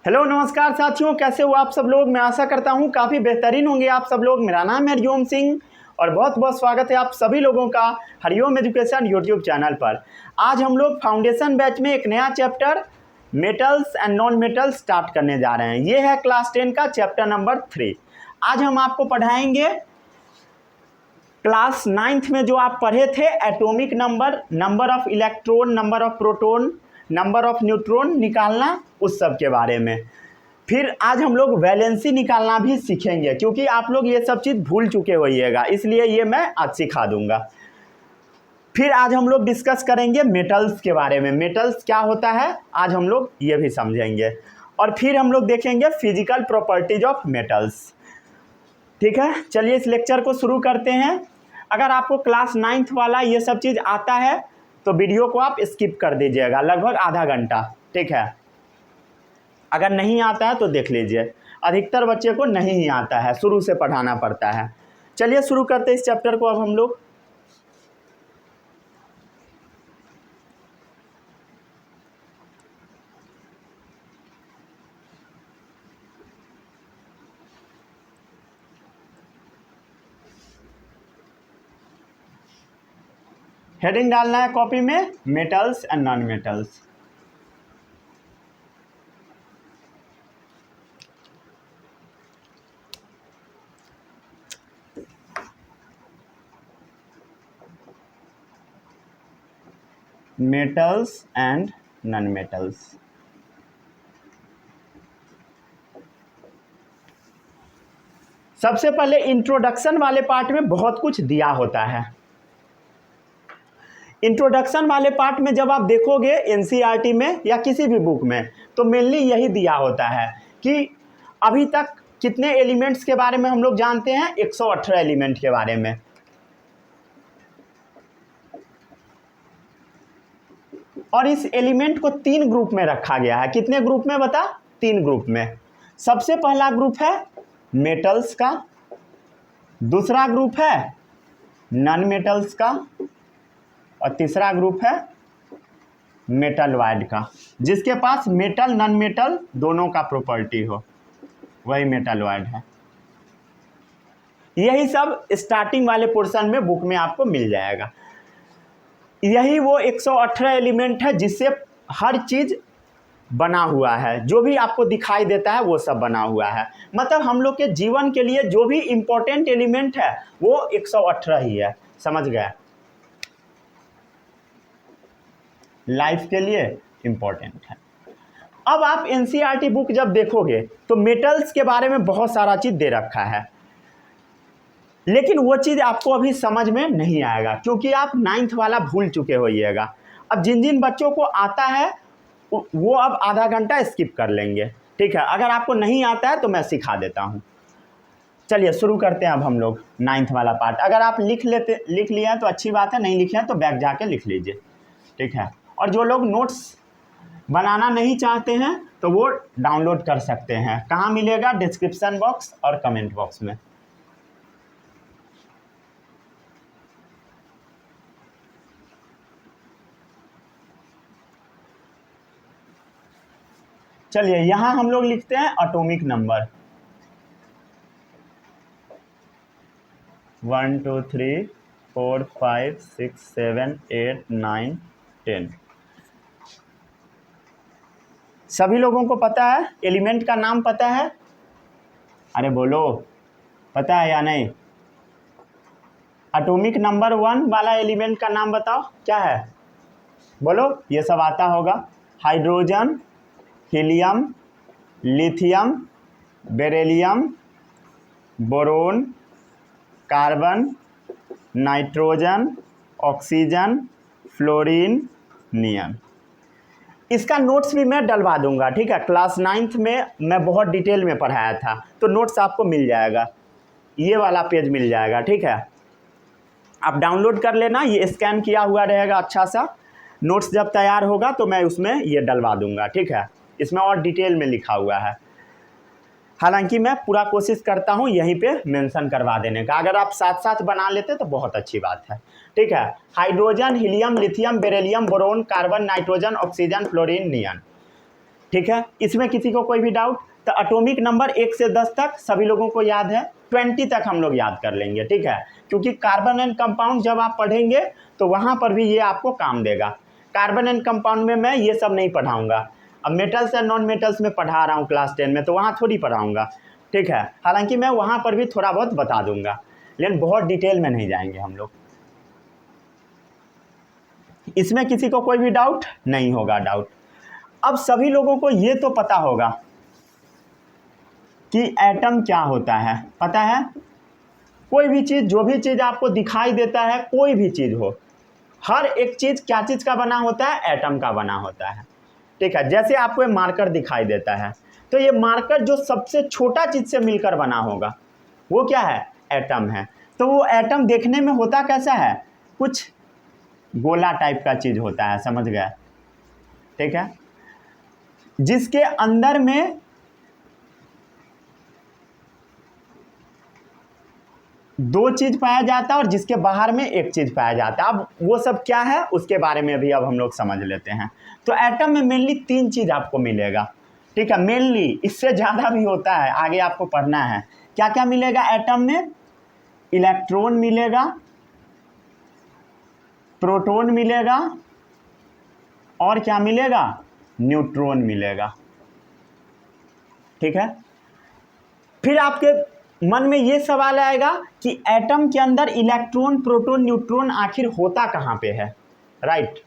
Hello नमस्कार साथियों, कैसे हो आप सब लोग। मैं आशा करता हूँ काफ़ी बेहतरीन होंगे आप सब लोग। मेरा नाम है हरिओम सिंह और बहुत बहुत स्वागत है आप सभी लोगों का हरिओम एजुकेशन यूट्यूब चैनल पर। आज हम लोग फाउंडेशन बैच में एक नया chapter metals and non metals start करने जा रहे हैं। ये है क्लास 10 का चैप्टर नंबर 3। आज हम आपको पढ़ाएंगे क्लास 9th में जो आप पढ़े थे atomic number, number of electron, number of proton, number of neutron निकालना, उस सब के बारे में। फिर आज हम लोग वैलेंसी निकालना भी सीखेंगे, क्योंकि आप लोग ये सब चीज़ भूल चुके होइएगा, इसलिए ये मैं आज सिखा दूंगा। फिर आज हम लोग डिस्कस करेंगे मेटल्स के बारे में। मेटल्स क्या होता है आज हम लोग ये भी समझेंगे। और फिर हम लोग देखेंगे फिजिकल प्रॉपर्टीज ऑफ मेटल्स। ठीक है, चलिए इस लेक्चर को शुरू करते हैं। अगर आपको क्लास 9th वाला ये सब चीज़ आता है तो वीडियो को आप स्किप कर दीजिएगा लगभग आधा घंटा। ठीक है, अगर नहीं आता है तो देख लीजिए। अधिकतर बच्चे को नहीं ही आता है, शुरू से पढ़ाना पड़ता है। चलिए शुरू करते हैं इस चैप्टर को अब हम लोग। हेडिंग डालना है कॉपी में, metals and non metals. Metals and non metals. सबसे पहले इंट्रोडक्शन वाले पार्ट में बहुत कुछ दिया होता है। इंट्रोडक्शन वाले पार्ट में जब आप देखोगे एनसीईआरटी में या किसी भी बुक में, तो मेनली यही दिया होता है कि अभी तक कितने एलिमेंट्स के बारे में हम लोग जानते हैं। 118 एलिमेंट के बारे में। और इस एलिमेंट को 3 ग्रुप में रखा गया है। कितने ग्रुप में बता? 3 ग्रुप में। सबसे पहला ग्रुप है मेटल्स का, दूसरा ग्रुप है नॉन मेटल्स का, और तीसरा ग्रुप है मेटलॉइड का। जिसके पास मेटल नॉन मेटल दोनों का प्रॉपर्टी हो वही मेटलॉइड है। यही सब स्टार्टिंग वाले पोर्शन में बुक में आपको मिल जाएगा। यही वो 118 एलिमेंट है जिससे हर चीज़ बना हुआ है। जो भी आपको दिखाई देता है वो सब बना हुआ है। मतलब हम लोग के जीवन के लिए जो भी इम्पोर्टेंट एलिमेंट है वो 118 ही है। समझ गए? लाइफ के लिए इम्पोर्टेंट है। अब आप एनसीईआरटी बुक जब देखोगे तो मेटल्स के बारे में बहुत सारा चीज़ दे रखा है, लेकिन वो चीज़ आपको अभी समझ में नहीं आएगा, क्योंकि आप 9th वाला भूल चुके होइएगा। अब जिन जिन बच्चों को आता है वो अब आधा घंटा स्किप कर लेंगे। ठीक है, अगर आपको नहीं आता है तो मैं सिखा देता हूँ। चलिए शुरू करते हैं अब हम लोग 9th वाला पार्ट। अगर आप लिख लिए हैं तो अच्छी बात है, नहीं लिखे हैं तो बैक जाके लिख लीजिए। ठीक है, और जो लोग नोट्स बनाना नहीं चाहते हैं तो वो डाउनलोड कर सकते हैं। कहाँ मिलेगा? डिस्क्रिप्शन बॉक्स और कमेंट बॉक्स में। चलिए यहाँ हम लोग लिखते हैं एटॉमिक नंबर 1 2 3 4 5 6 7 8 9 10। सभी लोगों को पता है एलिमेंट का नाम पता है? अरे बोलो, पता है या नहीं? एटॉमिक नंबर 1 वाला एलिमेंट का नाम बताओ, क्या है? बोलो, ये सब आता होगा। Hydrogen, helium, lithium, beryllium, boron, carbon, nitrogen, oxygen, fluorine, neon. इसका नोट्स भी मैं डलवा दूंगा। ठीक है, क्लास 9th में मैं बहुत डिटेल में पढ़ाया था, तो नोट्स आपको मिल जाएगा। ये वाला पेज मिल जाएगा। ठीक है, आप डाउनलोड कर लेना, ये स्कैन किया हुआ रहेगा अच्छा सा। नोट्स जब तैयार होगा तो मैं उसमें ये डलवा दूंगा। ठीक है, इसमें और डिटेल में लिखा हुआ है। हालांकि मैं पूरा कोशिश करता हूँ यहीं पे मेंशन करवा देने का। अगर आप साथ साथ बना लेते तो बहुत अच्छी बात है। ठीक है, hydrogen, helium, lithium, beryllium, boron, carbon, nitrogen, oxygen, fluorine, neon. ठीक है, इसमें किसी को कोई भी डाउट? तो एटॉमिक नंबर 1 से 10 तक सभी लोगों को याद है, 20 तक हम लोग याद कर लेंगे, ठीक है, क्योंकि कार्बन एंड कंपाउंड जब आप पढ़ेंगे तो वहाँ पर भी ये आपको काम देगा। कार्बन एंड कंपाउंड में मैं ये सब नहीं पढ़ाऊँगा, अब मेटल्स एंड नॉन मेटल्स में पढ़ा रहा हूँ क्लास 10 में, तो वहाँ थोड़ी पढ़ाऊँगा, ठीक है, हालांकि मैं वहाँ पर भी थोड़ा बहुत बता दूँगा, लेकिन बहुत डिटेल में नहीं जाएंगे हम लोग। इसमें किसी को कोई भी डाउट नहीं होगा? डाउट। अब सभी लोगों को ये तो पता होगा कि एटम क्या होता है, पता है? कोई भी चीज़, जो भी चीज़ आपको दिखाई देता है, कोई भी चीज़ हो, हर एक चीज़ क्या चीज़ का बना होता है? एटम का बना होता है, ठीक है। जैसे आपको ये मार्कर दिखाई देता है, तो ये मार्कर जो सबसे छोटा चीज़ से मिलकर बना होगा वो क्या है? एटम है। तो वो एटम देखने में होता कैसा है? कुछ गोला टाइप का चीज़ होता है, समझ गए, ठीक है, जिसके अंदर में दो चीज़ पाया जाता है और जिसके बाहर में एक चीज़ पाया जाता है। अब वो सब क्या है उसके बारे में भी अब हम लोग समझ लेते हैं। तो एटम में मेनली 3 चीज़ आपको मिलेगा, ठीक है, मेनली, इससे ज़्यादा भी होता है, आगे आपको पढ़ना है। क्या क्या मिलेगा एटम में? इलेक्ट्रॉन मिलेगा, प्रोटॉन मिलेगा, और क्या मिलेगा? न्यूट्रॉन मिलेगा, ठीक है। फिर आपके मन में ये सवाल आएगा कि एटम के अंदर इलेक्ट्रॉन, प्रोटॉन, न्यूट्रॉन आखिर होता कहाँ पे है, राइट?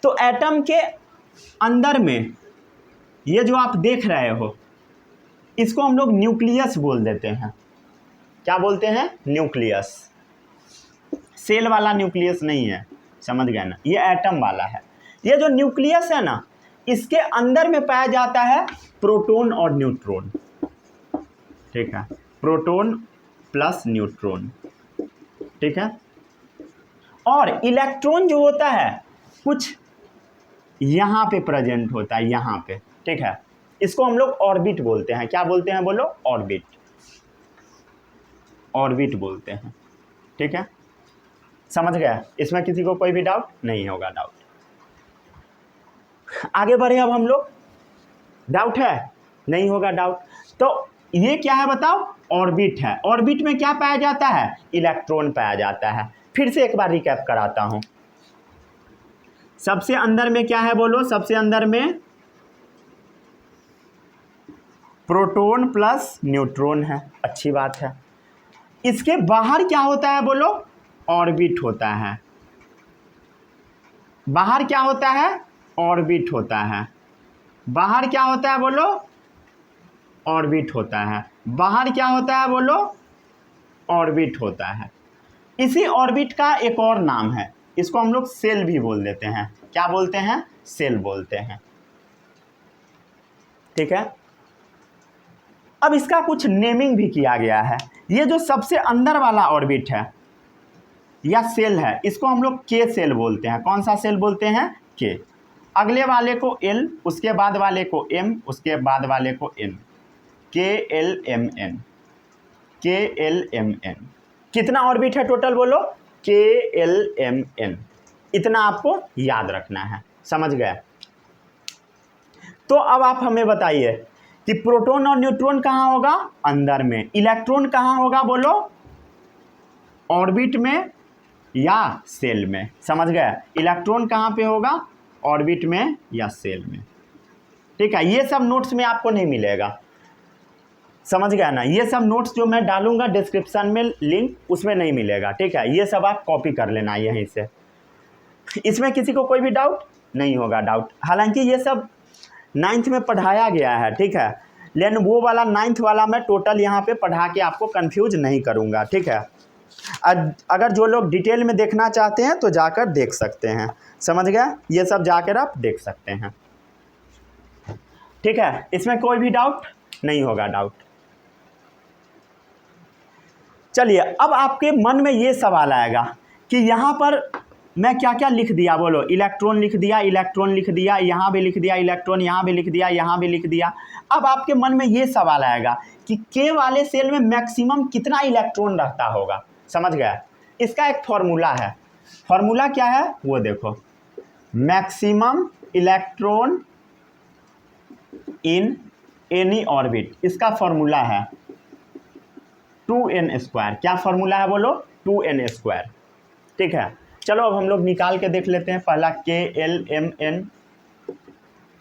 तो एटम के अंदर में ये जो आप देख रहे हो, इसको हम लोग न्यूक्लियस बोल देते हैं। क्या बोलते हैं? न्यूक्लियस। सेल वाला न्यूक्लियस नहीं है, समझ गए ना, ये एटम वाला है। ये जो न्यूक्लियस है ना, इसके अंदर में पाया जाता है प्रोटॉन और न्यूट्रॉन, ठीक है, प्रोटॉन प्लस न्यूट्रॉन, ठीक है। और इलेक्ट्रॉन जो होता है कुछ यहाँ पे प्रेजेंट होता है, यहाँ पे, ठीक है, इसको हम लोग ऑर्बिट बोलते हैं। क्या बोलते हैं बोलो? ऑर्बिट, ऑर्बिट बोलते हैं, ठीक है, समझ गया? इसमें किसी को कोई भी डाउट नहीं होगा? डाउट। आगे बढ़े अब हम लोग। डाउट है? नहीं होगा डाउट। तो ये क्या है बताओ? ऑर्बिट है। ऑर्बिट में क्या पाया जाता है? इलेक्ट्रॉन पाया जाता है। फिर से एक बार रिकैप कराता हूं। सबसे अंदर में क्या है बोलो? सबसे अंदर में प्रोटॉन प्लस न्यूट्रॉन है, अच्छी बात है। इसके बाहर क्या होता है बोलो? ऑर्बिट होता है। बाहर क्या होता है? ऑर्बिट होता है। बाहर क्या होता है बोलो? ऑर्बिट होता है। बाहर क्या होता है बोलो? ऑर्बिट होता है। इसी ऑर्बिट का एक और नाम है, इसको हम लोग सेल भी बोल देते हैं। क्या बोलते हैं? सेल बोलते हैं, ठीक है। अब इसका कुछ नेमिंग भी किया गया है। ये जो सबसे अंदर वाला ऑर्बिट है या सेल है, इसको हम लोग के सेल बोलते हैं। कौन सा सेल बोलते हैं? के। अगले वाले को एल, उसके बाद वाले को एम, उसके बाद वाले को एन। के एल एम एन, के एल एम एन। कितना ऑर्बिट है टोटल बोलो? के एल एम एन। इतना आपको याद रखना है, समझ गए? तो अब आप हमें बताइए कि प्रोटॉन और न्यूट्रॉन कहाँ होगा? अंदर में। इलेक्ट्रॉन कहाँ होगा बोलो? ऑर्बिट में या सेल में, समझ गए? इलेक्ट्रॉन कहाँ पे होगा? ऑर्बिट में या सेल में, ठीक है। ये सब नोट्स में आपको नहीं मिलेगा, समझ गया ना? ये सब नोट्स जो मैं डालूंगा डिस्क्रिप्शन में लिंक, उसमें नहीं मिलेगा, ठीक है। ये सब आप कॉपी कर लेना यहीं से। इसमें किसी को कोई भी डाउट नहीं होगा? डाउट, हालांकि ये सब 9th में पढ़ाया गया है, ठीक है, लेकिन वो वाला 9th वाला मैं टोटल यहाँ पे पढ़ा के आपको कंफ्यूज नहीं करूँगा, ठीक है। अगर जो लोग डिटेल में देखना चाहते हैं तो जाकर देख सकते हैं, समझ गए? ये सब जाकर आप देख सकते हैं, ठीक है। इसमें कोई भी डाउट नहीं होगा? डाउट। चलिए, अब आपके मन में ये सवाल आएगा कि यहाँ पर मैं क्या क्या लिख दिया बोलो? इलेक्ट्रॉन लिख दिया, इलेक्ट्रॉन लिख दिया, यहाँ भी लिख दिया इलेक्ट्रॉन, यहाँ भी लिख दिया, यहाँ भी लिख दिया। अब आपके मन में ये सवाल आएगा कि के वाले सेल में मैक्सिमम कितना इलेक्ट्रॉन रहता होगा, समझ गया? इसका एक फॉर्मूला है। फॉर्मूला क्या है वो देखो, maximum electron in any orbit, इसका फॉर्मूला है 2n²। क्या फॉर्मूला है बोलो? 2n²। ठीक है, चलो अब हम लोग निकाल के देख लेते हैं। पहला KLMN,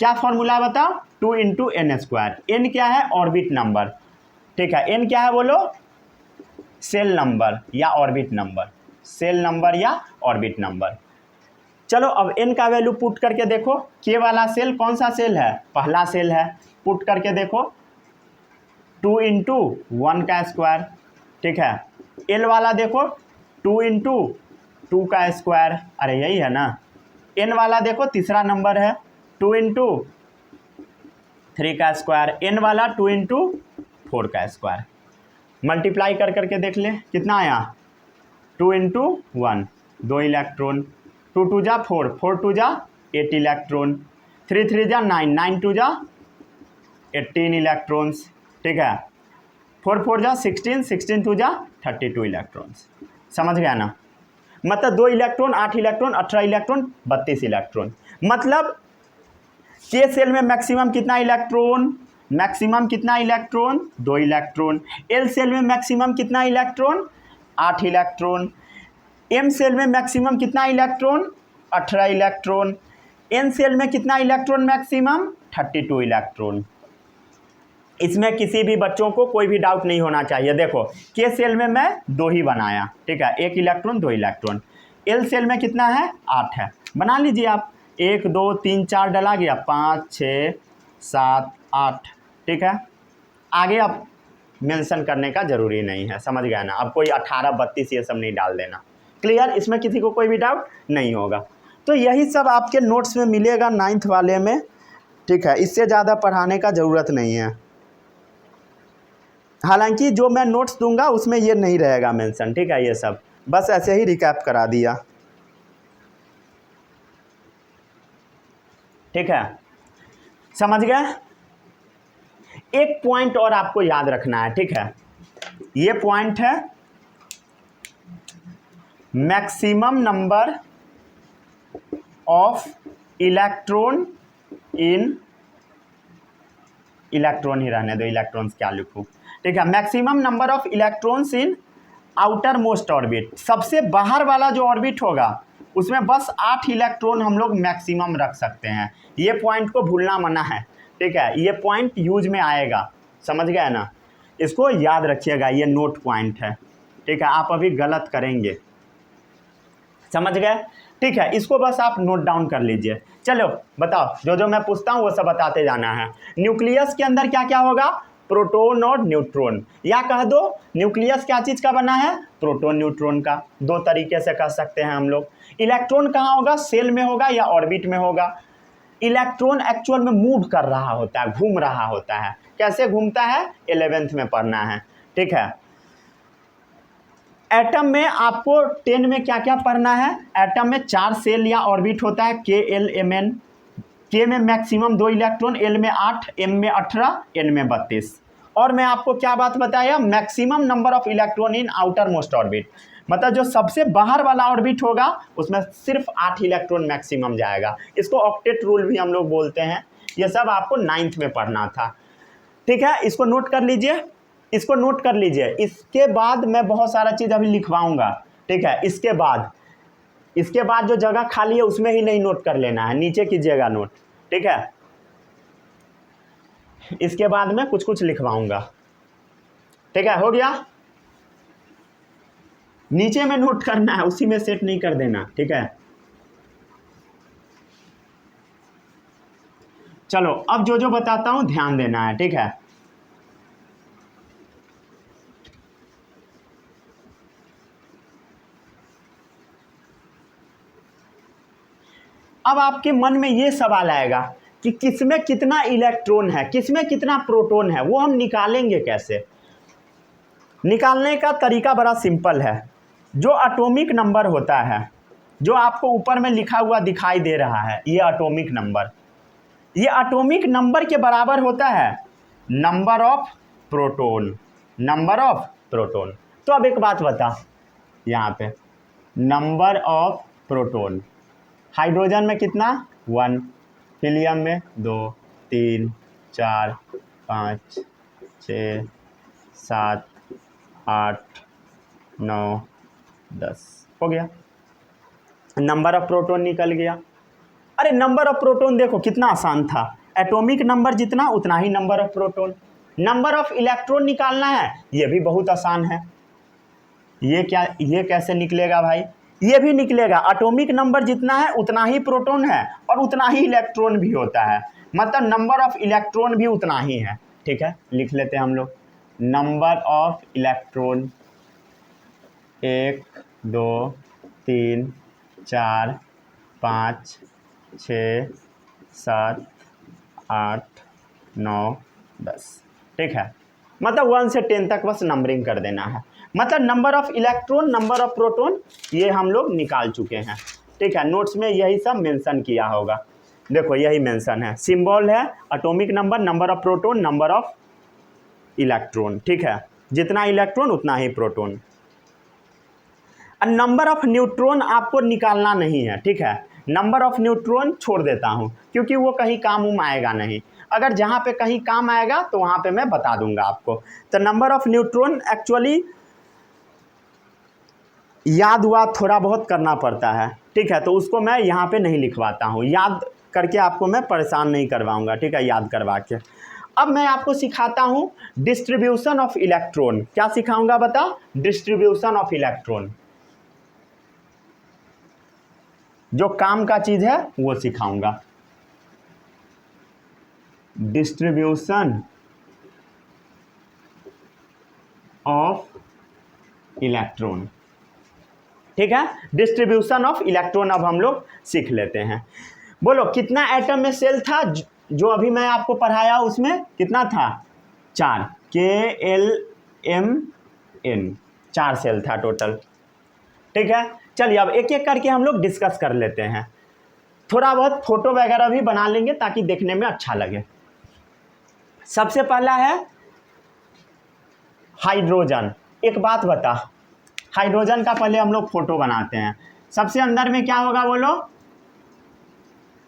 क्या फॉर्मूला है बताओ? 2 × n²। n क्या है? Orbit number. ठीक है, n क्या है बोलो? सेल नंबर या ऑर्बिट नंबर, सेल नंबर या ऑर्बिट नंबर। चलो अब n का वैल्यू पुट करके देखो। k वाला सेल कौन सा सेल है? पहला सेल है। पुट करके देखो 2 × 1²। ठीक है, l वाला देखो 2 × 2²। अरे यही है ना। n वाला देखो तीसरा नंबर है 2 × 3²। n वाला 2 × 4²। मल्टीप्लाई कर करके देख ले कितना आया? 2 × 1, 2 इलेक्ट्रॉन, 2 2 जा 4, 4 2 जा 8 इलेक्ट्रॉन, 3 3 जा 9, 9 2 जा 18 इलेक्ट्रॉन्स। ठीक है, 4 4 जा 16, 16 2 जा 32 इलेक्ट्रॉन्स। समझ गया ना? मतलब 2 इलेक्ट्रॉन, 8 इलेक्ट्रॉन, 18 इलेक्ट्रॉन, 32 इलेक्ट्रॉन। मतलब के सेल में मैक्सिमम कितना इलेक्ट्रॉन? मैक्सिमम कितना इलेक्ट्रॉन? 2 इलेक्ट्रॉन। एल सेल में मैक्सिमम कितना इलेक्ट्रॉन? 8 इलेक्ट्रॉन। एम सेल में मैक्सिमम कितना इलेक्ट्रॉन? 18 इलेक्ट्रॉन। एन सेल में कितना इलेक्ट्रॉन मैक्सिमम? 32 इलेक्ट्रॉन। इसमें किसी भी बच्चों को कोई भी डाउट नहीं होना चाहिए। देखो के सेल में मैं 2 ही बनाया, ठीक है, 1 इलेक्ट्रॉन 2 इलेक्ट्रॉन। एल सेल में कितना है? 8 है। बना लीजिए आप, 1 2 3 4 डला गया, 5 6 7 8। ठीक है, आगे आप मेंशन करने का ज़रूरी नहीं है। समझ गया ना? अब कोई 18 32 ये सब नहीं डाल देना। क्लियर? इसमें किसी को कोई भी डाउट नहीं होगा। तो यही सब आपके नोट्स में मिलेगा 9th वाले में। ठीक है, इससे ज़्यादा पढ़ाने का ज़रूरत नहीं है। हालांकि जो मैं नोट्स दूंगा उसमें ये नहीं रहेगा मेंशन। ठीक है, ये सब बस ऐसे ही रिकैप करा दिया। ठीक है, समझ गए? एक पॉइंट और आपको याद रखना है। ठीक है, ये पॉइंट है maximum number of electron in, electron ही रहने दो, इलेक्ट्रॉन्स क्या लिखूं। ठीक है, maximum number of electrons in outer most orbit. सबसे बाहर वाला जो ऑर्बिट होगा उसमें बस 8 इलेक्ट्रॉन हम लोग मैक्सिमम रख सकते हैं। ये पॉइंट को भूलना मना है। ठीक है, ये पॉइंट यूज में आएगा। समझ गए ना? इसको याद रखिएगा, ये नोट पॉइंट है। ठीक है, आप अभी गलत करेंगे। समझ गए? ठीक है, इसको बस आप नोट डाउन कर लीजिए। चलो बताओ, जो जो मैं पूछता हूँ वो सब बताते जाना है। न्यूक्लियस के अंदर क्या क्या होगा? प्रोटॉन और न्यूट्रॉन। या कह दो न्यूक्लियस क्या चीज़ का बना है? प्रोटॉन न्यूट्रॉन का। 2 तरीके से कह सकते हैं हम लोग। इलेक्ट्रॉन कहाँ होगा? सेल में होगा या ऑर्बिट में होगा। इलेक्ट्रॉन एक्चुअल में मूव कर रहा होता है, घूम रहा होता है। कैसे घूमता है? 11th में पढ़ना है। ठीक है, एटम में आपको 10 में क्या क्या पढ़ना है? एटम में 4 सेल या ऑर्बिट होता है, KLMN। के में मैक्सिमम 2 इलेक्ट्रॉन, एल में 8, एम में 18, एन में 32। और मैं आपको क्या बात बताया? Maximum number of electron in outer most orbit. मतलब जो सबसे बाहर वाला ऑर्बिट होगा उसमें सिर्फ 8 इलेक्ट्रॉन मैक्सिमम जाएगा। इसको ऑक्टेट रूल भी हम लोग बोलते हैं। ये सब आपको 9th में पढ़ना था। ठीक है, इसको नोट कर लीजिए, इसको नोट कर लीजिए। इसके बाद मैं बहुत सारा चीज़ अभी लिखवाऊंगा। ठीक है, इसके बाद जो जगह खाली है उसमें ही नहीं नोट कर लेना है, नीचे कीजिएगा नोट। ठीक है, इसके बाद मैं कुछ कुछ लिखवाऊंगा। ठीक है, हो गया? नीचे में नोट करना है, उसी में सेट नहीं कर देना। ठीक है, चलो अब जो जो बताता हूं ध्यान देना है। ठीक है, अब आपके मन में ये सवाल आएगा कि किसमें कितना इलेक्ट्रॉन है, किसमें कितना प्रोटॉन है, वो हम निकालेंगे कैसे? निकालने का तरीका बड़ा सिंपल है। जो एटॉमिक नंबर होता है, जो आपको ऊपर में लिखा हुआ दिखाई दे रहा है, ये एटॉमिक नंबर, ये एटॉमिक नंबर के बराबर होता है number of proton, number of proton. तो अब एक बात बता, यहाँ पे नंबर ऑफ प्रोटॉन, हाइड्रोजन में कितना? 1, हीलियम में 2 3 4 5 6 7 8 9 10 हो गया। नंबर ऑफ प्रोटॉन निकल गया। अरे नंबर ऑफ प्रोटॉन देखो कितना आसान था, एटॉमिक नंबर जितना उतना ही number of proton. Number of electron निकालना है, ये भी बहुत आसान है। ये कैसे निकलेगा भाई, ये भी निकलेगा। एटॉमिक नंबर जितना है उतना ही प्रोटॉन है और उतना ही इलेक्ट्रॉन भी होता है, मतलब नंबर ऑफ इलेक्ट्रॉन भी उतना ही है। ठीक है, लिख लेते हैं हम लोग नंबर ऑफ इलेक्ट्रॉन 1 2 3 4 5 6 7 8 9 10। ठीक है, मतलब 1 से 10 तक बस नंबरिंग कर देना है। मतलब number of electron, number of proton ये हम लोग निकाल चुके हैं। ठीक है, नोट्स में यही सब मेंशन किया होगा, देखो यही मेंशन है। सिंबल है atomic number, number of proton, number of electron. ठीक है, जितना इलेक्ट्रॉन उतना ही प्रोटॉन। नंबर ऑफ न्यूट्रॉन आपको निकालना नहीं है। ठीक है, नंबर ऑफ न्यूट्रॉन छोड़ देता हूँ क्योंकि वो कहीं काम आएगा नहीं। अगर जहाँ पे कहीं काम आएगा तो वहाँ पे मैं बता दूंगा आपको। तो नंबर ऑफ न्यूट्रॉन एक्चुअली याद थोड़ा बहुत करना पड़ता है। ठीक है, तो उसको मैं यहाँ पे नहीं लिखवाता हूँ, याद करके आपको मैं परेशान नहीं करवाऊँगा। ठीक है, याद करवा के। अब मैं आपको सिखाता हूँ डिस्ट्रीब्यूशन ऑफ इलेक्ट्रॉन। क्या सिखाऊंगा बता, डिस्ट्रीब्यूशन ऑफ इलेक्ट्रॉन। जो काम का चीज़ है वो सिखाऊंगा, डिस्ट्रीब्यूशन ऑफ इलेक्ट्रॉन। ठीक है, डिस्ट्रीब्यूशन ऑफ इलेक्ट्रॉन अब हम लोग सीख लेते हैं। बोलो कितना एटम में सेल था, जो अभी मैं आपको पढ़ाया उसमें कितना था, 4, KLMN 4 सेल था टोटल। ठीक है, चलिए अब एक एक करके हम लोग डिस्कस कर लेते हैं। थोड़ा बहुत फोटो वगैरह भी बना लेंगे ताकि देखने में अच्छा लगे। सबसे पहला है हाइड्रोजन। एक बात बता, हाइड्रोजन का पहले हम लोग फोटो बनाते हैं। सबसे अंदर में क्या होगा बोलो,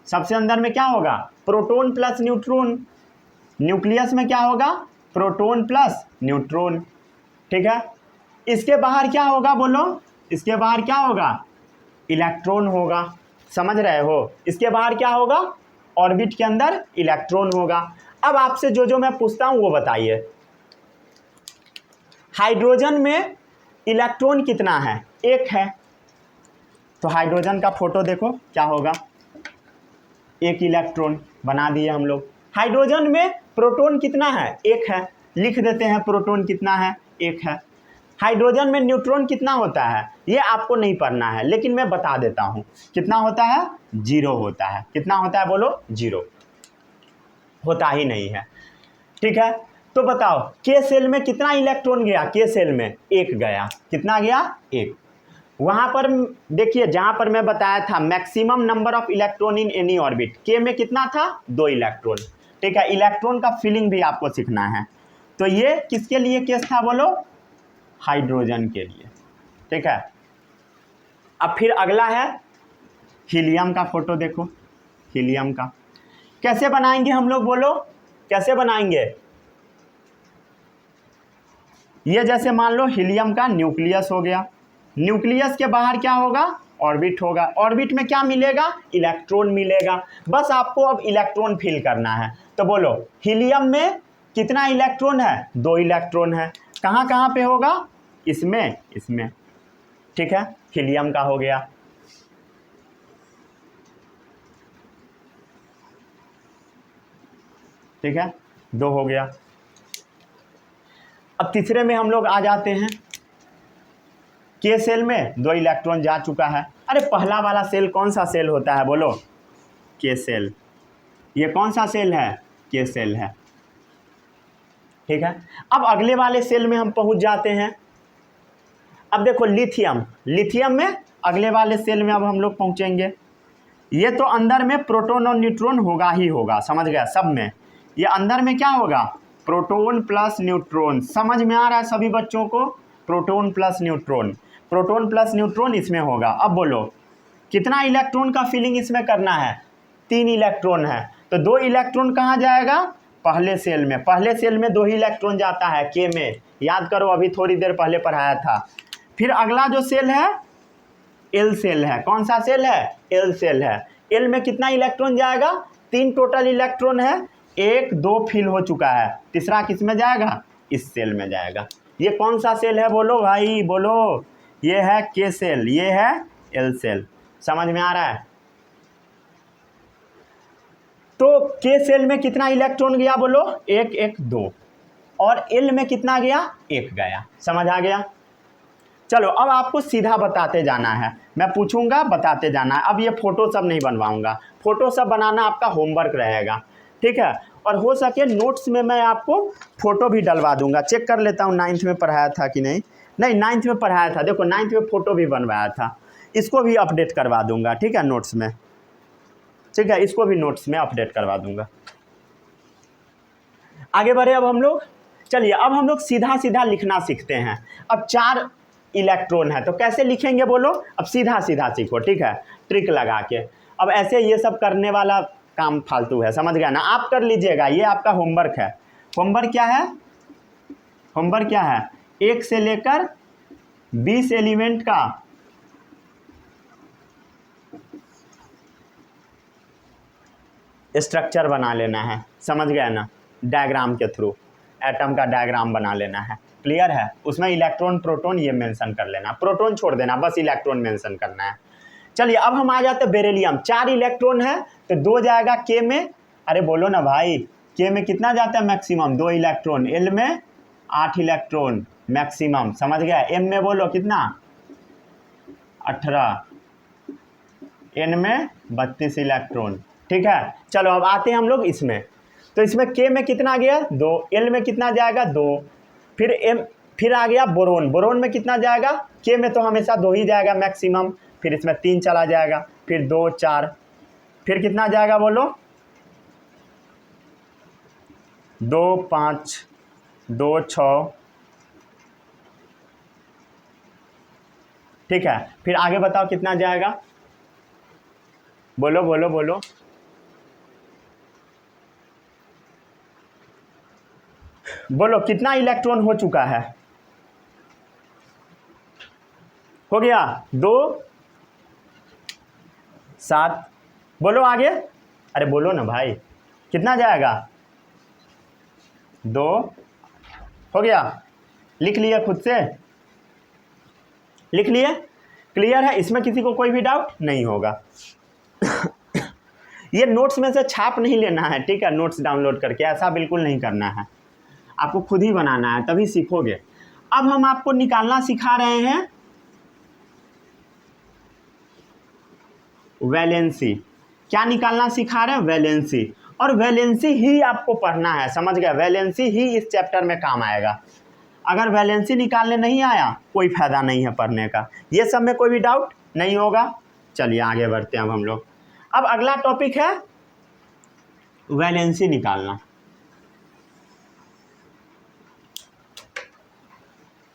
सबसे अंदर में क्या होगा, प्रोटॉन प्लस न्यूट्रॉन। न्यूक्लियस में क्या होगा, प्रोटॉन प्लस न्यूट्रॉन। ठीक है, इसके बाहर क्या होगा बोलो, इसके बाहर क्या होगा, इलेक्ट्रॉन होगा। समझ रहे हो, इसके बाहर क्या होगा, ऑर्बिट के अंदर इलेक्ट्रॉन होगा। अब आपसे जो मैं पूछता हूं वो बताइए, हाइड्रोजन में इलेक्ट्रॉन कितना है, 1 है। तो हाइड्रोजन का फोटो देखो क्या होगा, 1 इलेक्ट्रॉन बना दिए हम लोग। हाइड्रोजन में प्रोटॉन कितना है, 1 है, लिख देते हैं प्रोटॉन कितना है, 1 है। हाइड्रोजन में न्यूट्रॉन कितना होता है ये आपको नहीं पढ़ना है, लेकिन मैं बता देता हूँ कितना होता है, 0 होता है। कितना होता है बोलो, 0 होता ही नहीं है। ठीक है, तो बताओ के सेल में कितना इलेक्ट्रॉन गया, के सेल में 1 गया। कितना गया, 1। वहाँ पर देखिए जहाँ पर मैं बताया था maximum number of electron in any orbit, के में कितना था, 2 इलेक्ट्रॉन। ठीक है, इलेक्ट्रॉन का फीलिंग भी आपको सीखना है। तो ये किसके लिए केस था बोलो, हाइड्रोजन के लिए। ठीक है, अब फिर अगला है हीलियम का फोटो देखो। हीलियम का कैसे बनाएंगे हम लोग बोलो, कैसे बनाएंगे। ये जैसे मान लो हीलियम का न्यूक्लियस हो गया, न्यूक्लियस के बाहर क्या होगा, ऑर्बिट होगा। ऑर्बिट में क्या मिलेगा, इलेक्ट्रॉन मिलेगा। बस आपको अब इलेक्ट्रॉन फिल करना है। तो बोलो हीलियम में कितना इलेक्ट्रॉन है, 2 इलेक्ट्रॉन है। कहाँ कहाँ पे होगा, इसमें, इसमें। ठीक है, हीलियम का हो गया। ठीक है, 2 हो गया। अब तीसरे में हम लोग आ जाते हैं, के सेल में 2 इलेक्ट्रॉन जा चुका है। अरे पहला वाला सेल कौन सा सेल होता है बोलो, के सेल। ये कौन सा सेल है, के सेल है। ठीक है, अब अगले वाले सेल में हम पहुंच जाते हैं। अब देखो लिथियम, लिथियम में अगले वाले सेल में अब हम लोग पहुंचेंगे। ये तो अंदर में प्रोटॉन और न्यूट्रॉन होगा ही होगा, समझ गया, सब में। ये अंदर में क्या होगा, प्रोटॉन प्लस न्यूट्रॉन। समझ में आ रहा है सभी बच्चों को, proton plus neutron, proton plus neutron इसमें होगा। अब बोलो कितना इलेक्ट्रॉन का फिलिंग इसमें करना है, 3 इलेक्ट्रॉन है। तो 2 इलेक्ट्रॉन कहाँ जाएगा, पहले सेल में 2 ही इलेक्ट्रॉन जाता है के में, याद करो अभी थोड़ी देर पहले पढ़ाया था। फिर अगला जो सेल है एल सेल है। कौन सा सेल है? एल सेल है। एल में कितना इलेक्ट्रॉन जाएगा? 3 टोटल इलेक्ट्रॉन है, 1 2 फिल हो चुका है, तीसरा किस में जाएगा? इस सेल में जाएगा। ये कौन सा सेल है बोलो भाई, बोलो। ये है के सेल, ये है एल सेल। समझ में आ रहा है? तो के सेल में कितना इलेक्ट्रॉन गया बोलो? 1 1 2। और एल में कितना गया? 1 गया। समझ आ गया? चलो अब आपको सीधा बताते जाना है, मैं पूछूंगा बताते जाना है। अब ये फोटो सब नहीं बनवाऊंगा, फोटो सब बनाना आपका होमवर्क रहेगा, ठीक है। और हो सके नोट्स में मैं आपको फ़ोटो भी डलवा दूंगा। चेक कर लेता हूँ 9th में पढ़ाया था कि नहीं। 9th में पढ़ाया था, देखो 9th में फ़ोटो भी बनवाया था, इसको भी अपडेट करवा दूंगा, ठीक है, नोट्स में, ठीक है, इसको भी नोट्स में अपडेट करवा दूंगा। आगे बढ़े अब हम लोग। चलिए अब हम लोग सीधा सीधा लिखना सीखते हैं। अब 4 इलेक्ट्रॉन है तो कैसे लिखेंगे बोलो? अब सीधा सीधा सीखो, ठीक है, ट्रिक लगा के। अब ऐसे ये सब करने वाला काम फालतू है, समझ गया ना? आप कर लीजिएगा, ये आपका होमवर्क है। होमवर्क क्या है? होमवर्क क्या है? 1 से लेकर 20 एलिमेंट का स्ट्रक्चर बना लेना है, समझ गया ना? डायग्राम के थ्रू एटम का डायग्राम बना लेना है, क्लियर है? उसमें इलेक्ट्रॉन प्रोटॉन ये मेंशन कर लेना, प्रोटॉन छोड़ देना, बस इलेक्ट्रॉन मेंशन करना है। चलिए अब हम आ जाते हैं बेरिलियम। 4 इलेक्ट्रॉन है तो 2 जाएगा के में। अरे बोलो ना भाई, के में कितना जाता है मैक्सिमम? 2 इलेक्ट्रॉन। एल में 8 इलेक्ट्रॉन मैक्सिमम, समझ गया? एम में बोलो कितना? 18। एन में 32 इलेक्ट्रॉन, ठीक है। चलो अब आते हैं हम लोग इसमें। तो इसमें के में कितना गया? 2। एल में कितना जाएगा? 2। फिर एम, फिर आ गया बोरोन। बोरोन में कितना जाएगा? के में तो हमेशा 2 ही जाएगा मैक्सिमम, फिर इसमें 3 चला जाएगा, फिर 2 4, फिर कितना जाएगा बोलो? 2 5 2 6, ठीक है। फिर आगे बताओ कितना जाएगा? बोलो बोलो बोलो। बोलो कितना इलेक्ट्रॉन हो चुका है? हो गया 2 7। बोलो आगे, अरे बोलो ना भाई, कितना जाएगा? 2 हो गया। लिख लिए, खुद से लिख लिए, क्लियर है? इसमें किसी को कोई भी डाउट नहीं होगा। ये नोट्स में से छाप नहीं लेना है, ठीक है, नोट्स डाउनलोड करके, ऐसा बिल्कुल नहीं करना है, आपको खुद ही बनाना है, तभी सीखोगे। अब हम आपको निकालना सिखा रहे हैं वैलेंसी। क्या निकालना सिखा रहे हैं? वैलेंसी। और वैलेंसी ही आपको पढ़ना है, समझ गए? वैलेंसी ही इस चैप्टर में काम आएगा। अगर वैलेंसी निकालने नहीं आया कोई फायदा नहीं है पढ़ने का। ये सब में कोई भी डाउट नहीं होगा। चलिए आगे बढ़ते हैं अब हम लोग। अब अगला टॉपिक है वैलेंसी निकालना।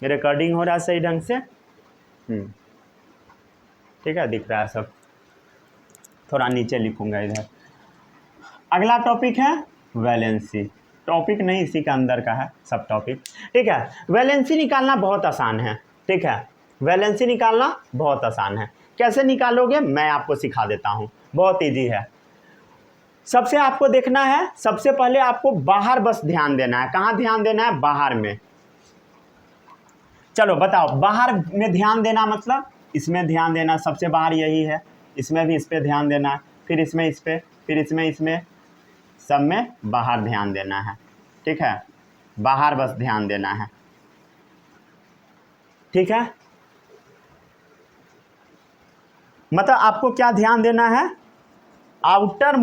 रिकॉर्डिंग हो रहा है सही ढंग से? ठीक है, दिख रहा है सब। थोड़ा नीचे लिखूंगा इधर। अगला टॉपिक है वैलेंसी। टॉपिक नहीं, इसी के अंदर का है सब टॉपिक, ठीक है। वैलेंसी निकालना बहुत आसान है, ठीक है, वैलेंसी निकालना बहुत आसान है। कैसे निकालोगे मैं आपको सिखा देता हूँ, बहुत इजी है। सबसे आपको देखना है, सबसे पहले आपको बाहर बस ध्यान देना है। कहाँ ध्यान देना है? बाहर में। चलो बताओ, बाहर में ध्यान देना मतलब इसमें ध्यान देना, सबसे बाहर यही है, इसमें भी इस पर ध्यान देना है, फिर इसमें इस पर, फिर इसमें सब में बाहर ध्यान देना है, ठीक है, बाहर बस ध्यान देना है, ठीक है। मतलब आपको क्या ध्यान देना है? आउटर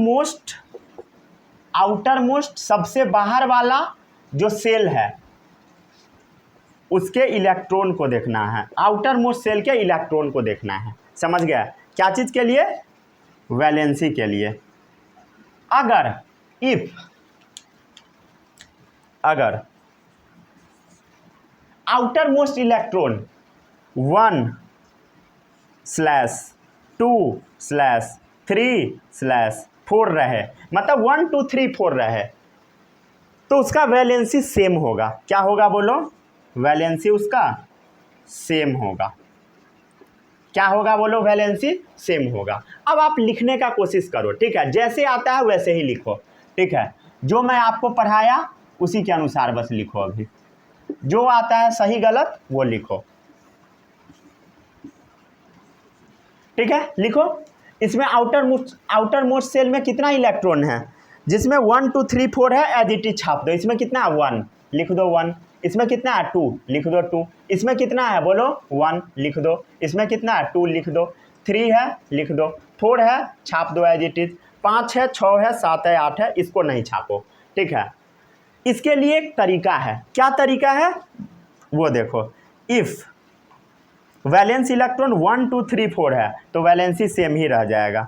मोस्ट सबसे बाहर वाला जो सेल है उसके इलेक्ट्रॉन को देखना है। आउटर मोस्ट सेल के इलेक्ट्रॉन को देखना है, समझ गया? क्या चीज़ के लिए? वैलेंसी के लिए। अगर आउटर मोस्ट इलेक्ट्रॉन 1/2/3/4 रहे, मतलब 1 2 3 4 रहे, तो उसका वैलेंसी सेम होगा। क्या होगा बोलो? वैलेंसी उसका सेम होगा। क्या होगा बोलो? वैलेंसी सेम होगा। अब आप लिखने का कोशिश करो, ठीक है, जैसे आता है वैसे ही लिखो, ठीक है, जो मैं आपको पढ़ाया उसी के अनुसार बस लिखो। अभी जो आता है सही गलत वो लिखो, ठीक है, लिखो। इसमें आउटर मोस्ट सेल में कितना इलेक्ट्रॉन है? जिसमें 1 2 3 4 है, एज इट इज छाप दो। इसमें कितना है? 1, लिख दो 1। इसमें कितना है? 2, लिख दो 2। इसमें कितना है बोलो? 1, लिख दो। इसमें कितना है? 2, लिख दो। 3 है, लिख दो। 4 है, छाप दो एज इट इज। 5 है, 6 है, 7 है, 8 है, इसको नहीं छापो, ठीक है। इसके लिए एक तरीका है। क्या तरीका है वो देखो। इफ़ वैलेंस इलेक्ट्रॉन 1 2 3 4 है तो वैलेंसी सेम ही रह जाएगा।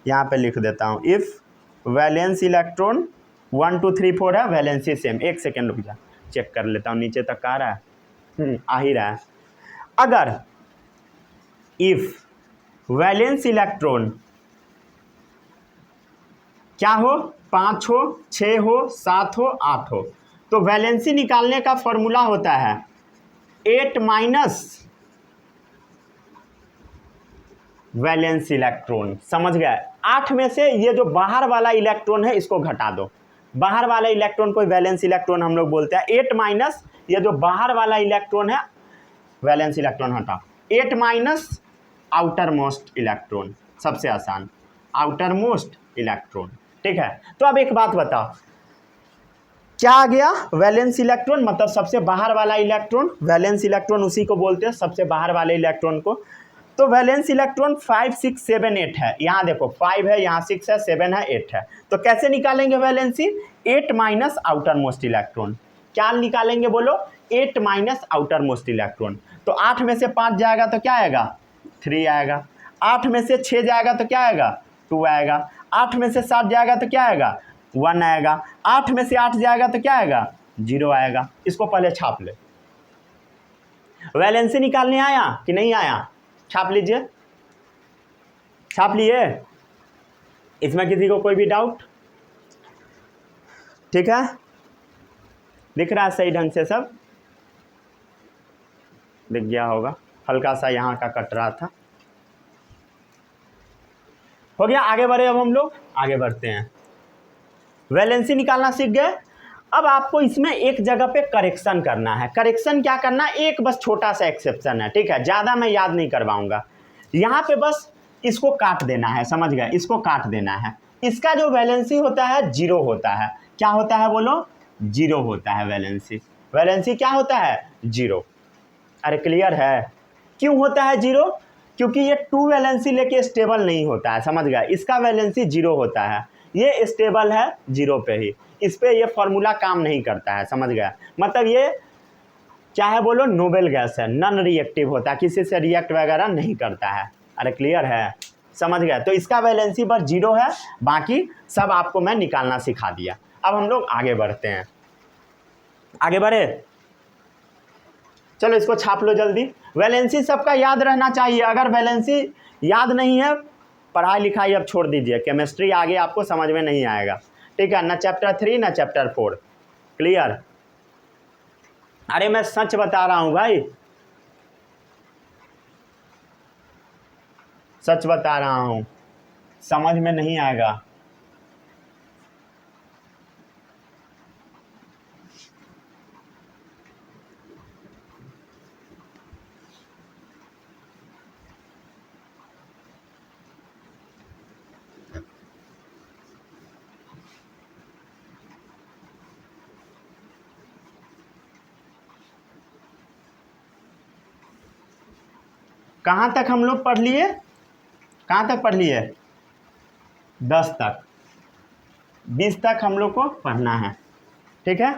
यहाँ पे लिख देता हूँ, इफ़ वैलेंस इलेक्ट्रॉन 1 2 3 4 है, वैलेंसी सेम। एक सेकेंड रुक जा, चेक कर लेता हूँ नीचे तक आ रहा है। आ ही रहा है। अगर इफ़ वैलेंस इलेक्ट्रॉन क्या हो? 5 हो, 6 हो, 7 हो, 8 हो, तो वैलेंसी निकालने का फॉर्मूला होता है 8 माइनस वैलेंस इलेक्ट्रॉन। समझ गए? 8 में से ये जो बाहर वाला इलेक्ट्रॉन है इसको घटा दो। बाहर वाला इलेक्ट्रॉन को वैलेंस इलेक्ट्रॉन हम लोग बोलते हैं। 8 माइनस ये जो बाहर वाला इलेक्ट्रॉन है, वैलेंस इलेक्ट्रॉन हटा, 8 माइनस आउटर मोस्ट इलेक्ट्रॉन। सबसे आसान, आउटर मोस्ट इलेक्ट्रॉन, ठीक है। तो अब एक बात बताओ, क्या आ गया? वैलेंस इलेक्ट्रॉन मतलब सबसे बाहर वाला इलेक्ट्रॉन। वैलेंस इलेक्ट्रॉन उसी को बोलते हैं, सबसे बाहर वाले इलेक्ट्रॉन को। तो वैलेंस इलेक्ट्रॉन 5 6 7 8 है। यहाँ देखो 5 है, यहाँ 6 है, 7 है, 8 है। तो कैसे निकालेंगे valency? 8 minus outer most electron. क्या निकालेंगे बोलो? 8 माइनस आउटर मोस्ट इलेक्ट्रॉन। तो 8 में से 5 जाएगा तो क्या आएगा? 3 आएगा। 8 में से 6 जाएगा तो क्या आएगा? 2 आएगा। 8 में से 7 जाएगा तो क्या आएगा? 1 आएगा। 8 में से 8 जाएगा तो क्या आएगा? 0 आएगा। इसको पहले छाप ले। वैलेंसी निकालने आया कि नहीं आया? छाप लीजिए। छाप लिए? इसमें किसी को कोई भी डाउट? ठीक है, दिख रहा है सही ढंग से? सब दिख गया होगा। हल्का सा यहाँ का कट रहा था। हो गया? आगे बढ़े। अब हम लोग आगे बढ़ते हैं। वैलेंसी निकालना सीख गए। अब आपको इसमें एक जगह पे करेक्शन करना है। करेक्शन क्या करना है? एक बस छोटा सा एक्सेप्शन है, ठीक है, ज़्यादा मैं याद नहीं करवाऊंगा। यहाँ पे बस इसको काट देना है, समझ गए? इसको काट देना है। इसका जो वैलेंसी होता है 0 होता है। क्या होता है बोलो? 0 होता है वैलेंसी। वैलेंसी क्या होता है? 0। अरे क्लियर है? क्यों होता है 0? क्योंकि ये 2 वैलेंसी लेके स्टेबल नहीं होता है, समझ गए? इसका वैलेंसी 0 होता है, ये स्टेबल है 0 पे ही। इस पे ये फॉर्मूला काम नहीं करता है, समझ गया? मतलब ये क्या है बोलो? नोबल गैस है, नॉन रिएक्टिव होता है, किसी से रिएक्ट वगैरह नहीं करता है। अरे क्लियर है? समझ गया? तो इसका वैलेंसी बस 0 है, बाकी सब आपको मैं निकालना सिखा दिया। अब हम लोग आगे बढ़ते हैं। आगे बढ़े? चलो इसको छाप लो जल्दी। वैलेंसी सबका याद रहना चाहिए। अगर वैलेंसी याद नहीं है, पढ़ाई लिखाई अब छोड़ दीजिए। केमिस्ट्री आगे आपको समझ में नहीं आएगा, ठीक है? ना चैप्टर 3 ना चैप्टर 4। क्लियर? अरे मैं सच बता रहा हूँ भाई, सच बता रहा हूँ, समझ में नहीं आएगा। कहाँ तक हम लोग पढ़ लिए? कहाँ तक पढ़ लिए? 10 तक। 20 तक हम लोग को पढ़ना है, ठीक है?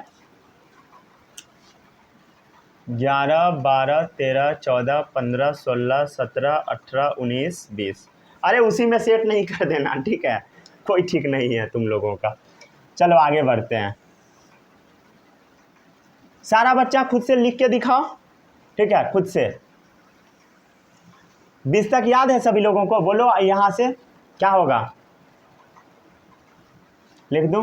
11 12 13 14 15 16 17 18 19 20। अरे उसी में सेट नहीं कर देना, ठीक है? कोई ठीक नहीं है तुम लोगों का। चलो आगे बढ़ते हैं। सारा बच्चा खुद से लिख के दिखाओ, ठीक है? खुद से। 20 तक याद है सभी लोगों को? बोलो यहाँ से क्या होगा? लिख दूं?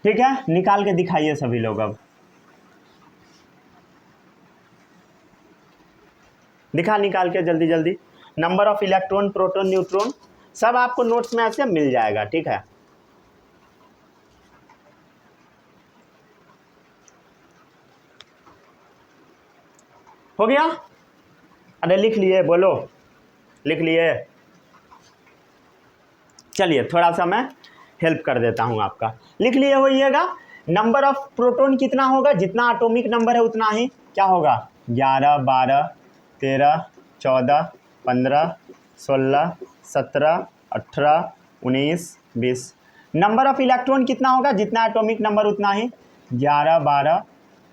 ठीक है, निकाल के दिखाइए सभी लोग। अब निकाल के जल्दी जल्दी number of electron, proton, neutron सब आपको नोट्स में ऐसे मिल जाएगा। ठीक है, हो गया? अरे लिख लिए, बोलो लिख लिए? चलिए थोड़ा सा मैं हेल्प कर देता हूं आपका। लिख लिए होइएगा। नंबर ऑफ प्रोटॉन कितना होगा, जितना एटॉमिक नंबर है उतना ही क्या होगा, 11, 12, 13, 14, 15, 16, 17, 18, 19, 20। नंबर ऑफ इलेक्ट्रॉन कितना होगा, जितना एटॉमिक नंबर उतना ही 11, 12,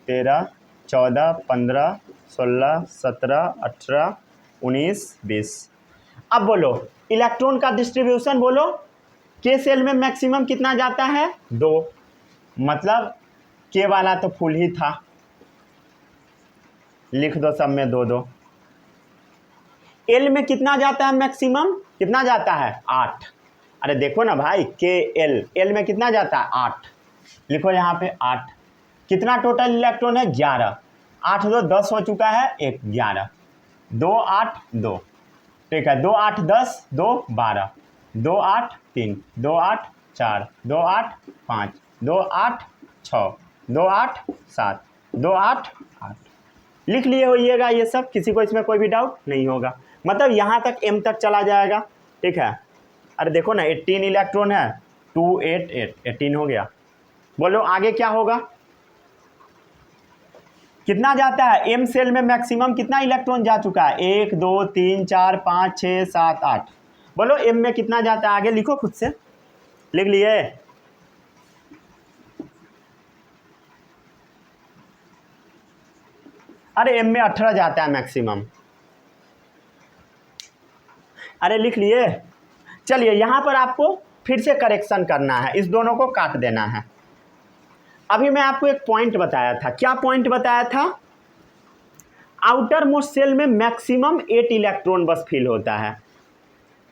13, 14, 15, 16, 17, 18, 19, 20। अब बोलो इलेक्ट्रॉन का डिस्ट्रीब्यूशन, बोलो के सेल में मैक्सिमम कितना जाता है, 2। मतलब के वाला तो फुल ही था, लिख दो सब में 2 2। एल में कितना जाता है मैक्सिमम, कितना जाता है, 8। अरे देखो ना भाई, के एल में कितना जाता है, 8। लिखो यहाँ पे 8। कितना टोटल इलेक्ट्रॉन है, 11। 8 2 10 हो चुका है, 1 11, 2 8 2। ठीक है, 2 8 10, 2 12, 2 8 3, 2 8 4, 2 8 5, 2 8 6, 2 8 7, 2 8 8। लिख लिए होइएगा ये सब, किसी को इसमें कोई भी डाउट नहीं होगा। मतलब यहाँ तक एम तक चला जाएगा। ठीक है, अरे देखो ना 18 इलेक्ट्रॉन है, 2 8 8, 18 हो गया। बोलो आगे क्या होगा, कितना जाता है, एम सेल में मैक्सिमम कितना इलेक्ट्रॉन जा चुका है, 1 2 3 4 5 6 7 8। बोलो एम में कितना जाता है, आगे लिखो खुद से, लिख लिए? अरे एम में 18 जाता है मैक्सिमम। अरे लिख लिए? चलिए यहाँ पर आपको फिर से करेक्शन करना है, इस दोनों को काट देना है। अभी मैं आपको एक पॉइंट बताया था, क्या पॉइंट बताया था, आउटर मोस्ट सेल में मैक्सिमम 8 इलेक्ट्रॉन बस फिल होता है।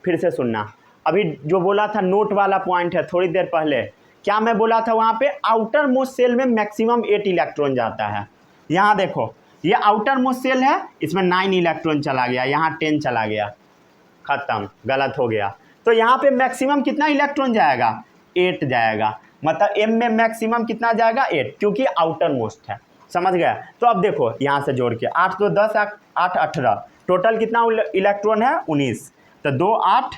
फिर से सुनना, अभी जो बोला था नोट वाला पॉइंट है थोड़ी देर पहले, क्या मैं बोला था वहाँ पे, आउटर मोस्ट सेल में मैक्सिमम 8 इलेक्ट्रॉन जाता है। यहाँ देखो ये आउटर मोस्ट सेल है, इसमें 9 इलेक्ट्रॉन चला गया, यहाँ 10 चला गया, खत्म, गलत हो गया। तो यहाँ पे मैक्सिमम कितना इलेक्ट्रॉन जाएगा, 8 जाएगा। मतलब एम में मैक्सिमम कितना जाएगा, 8, क्योंकि आउटर मोस्ट है। समझ गया? तो अब देखो यहाँ से जोड़ के 8 2 10, 8 18, टोटल कितना इलेक्ट्रॉन है, 19। तो 2 8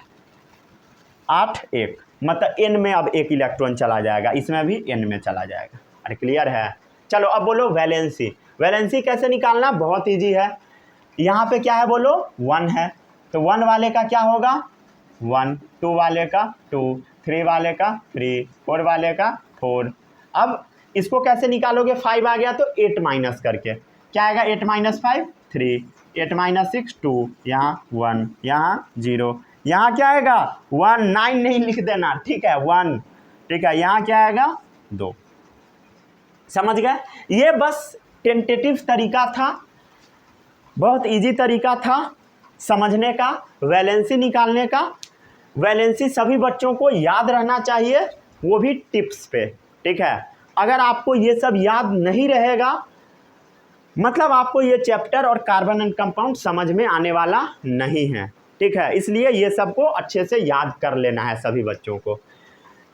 8 1, मतलब एन में अब 1 इलेक्ट्रॉन चला जाएगा, इसमें भी एन में चला जाएगा। अरे क्लियर है? चलो अब बोलो वैलेंसी। वैलेंसी कैसे निकालना, बहुत ईजी है। यहाँ पे क्या है, बोलो 1 है, तो 1 वाले का क्या होगा, 1, 2 वाले का 2, 3 वाले का 3, 4 वाले का 4। अब इसको कैसे निकालोगे, 5 आ गया तो 8 माइनस करके क्या आएगा, 8 माइनस 5 3, 8 माइनस 6 2, यहाँ 1, यहाँ 0, यहाँ क्या आएगा 1, 9 नहीं लिख देना, ठीक है 1। ठीक है, यहाँ क्या आएगा 2। समझ गए? ये बस टेंटेटिव तरीका था, बहुत इजी तरीका था समझने का, वैलेंसी निकालने का। वैलेंसी सभी बच्चों को याद रहना चाहिए, वो भी टिप्स पे। ठीक है, अगर आपको ये सब याद नहीं रहेगा, मतलब आपको ये चैप्टर और कार्बन एंड कंपाउंड समझ में आने वाला नहीं है। ठीक है, इसलिए ये सबको अच्छे से याद कर लेना है सभी बच्चों को।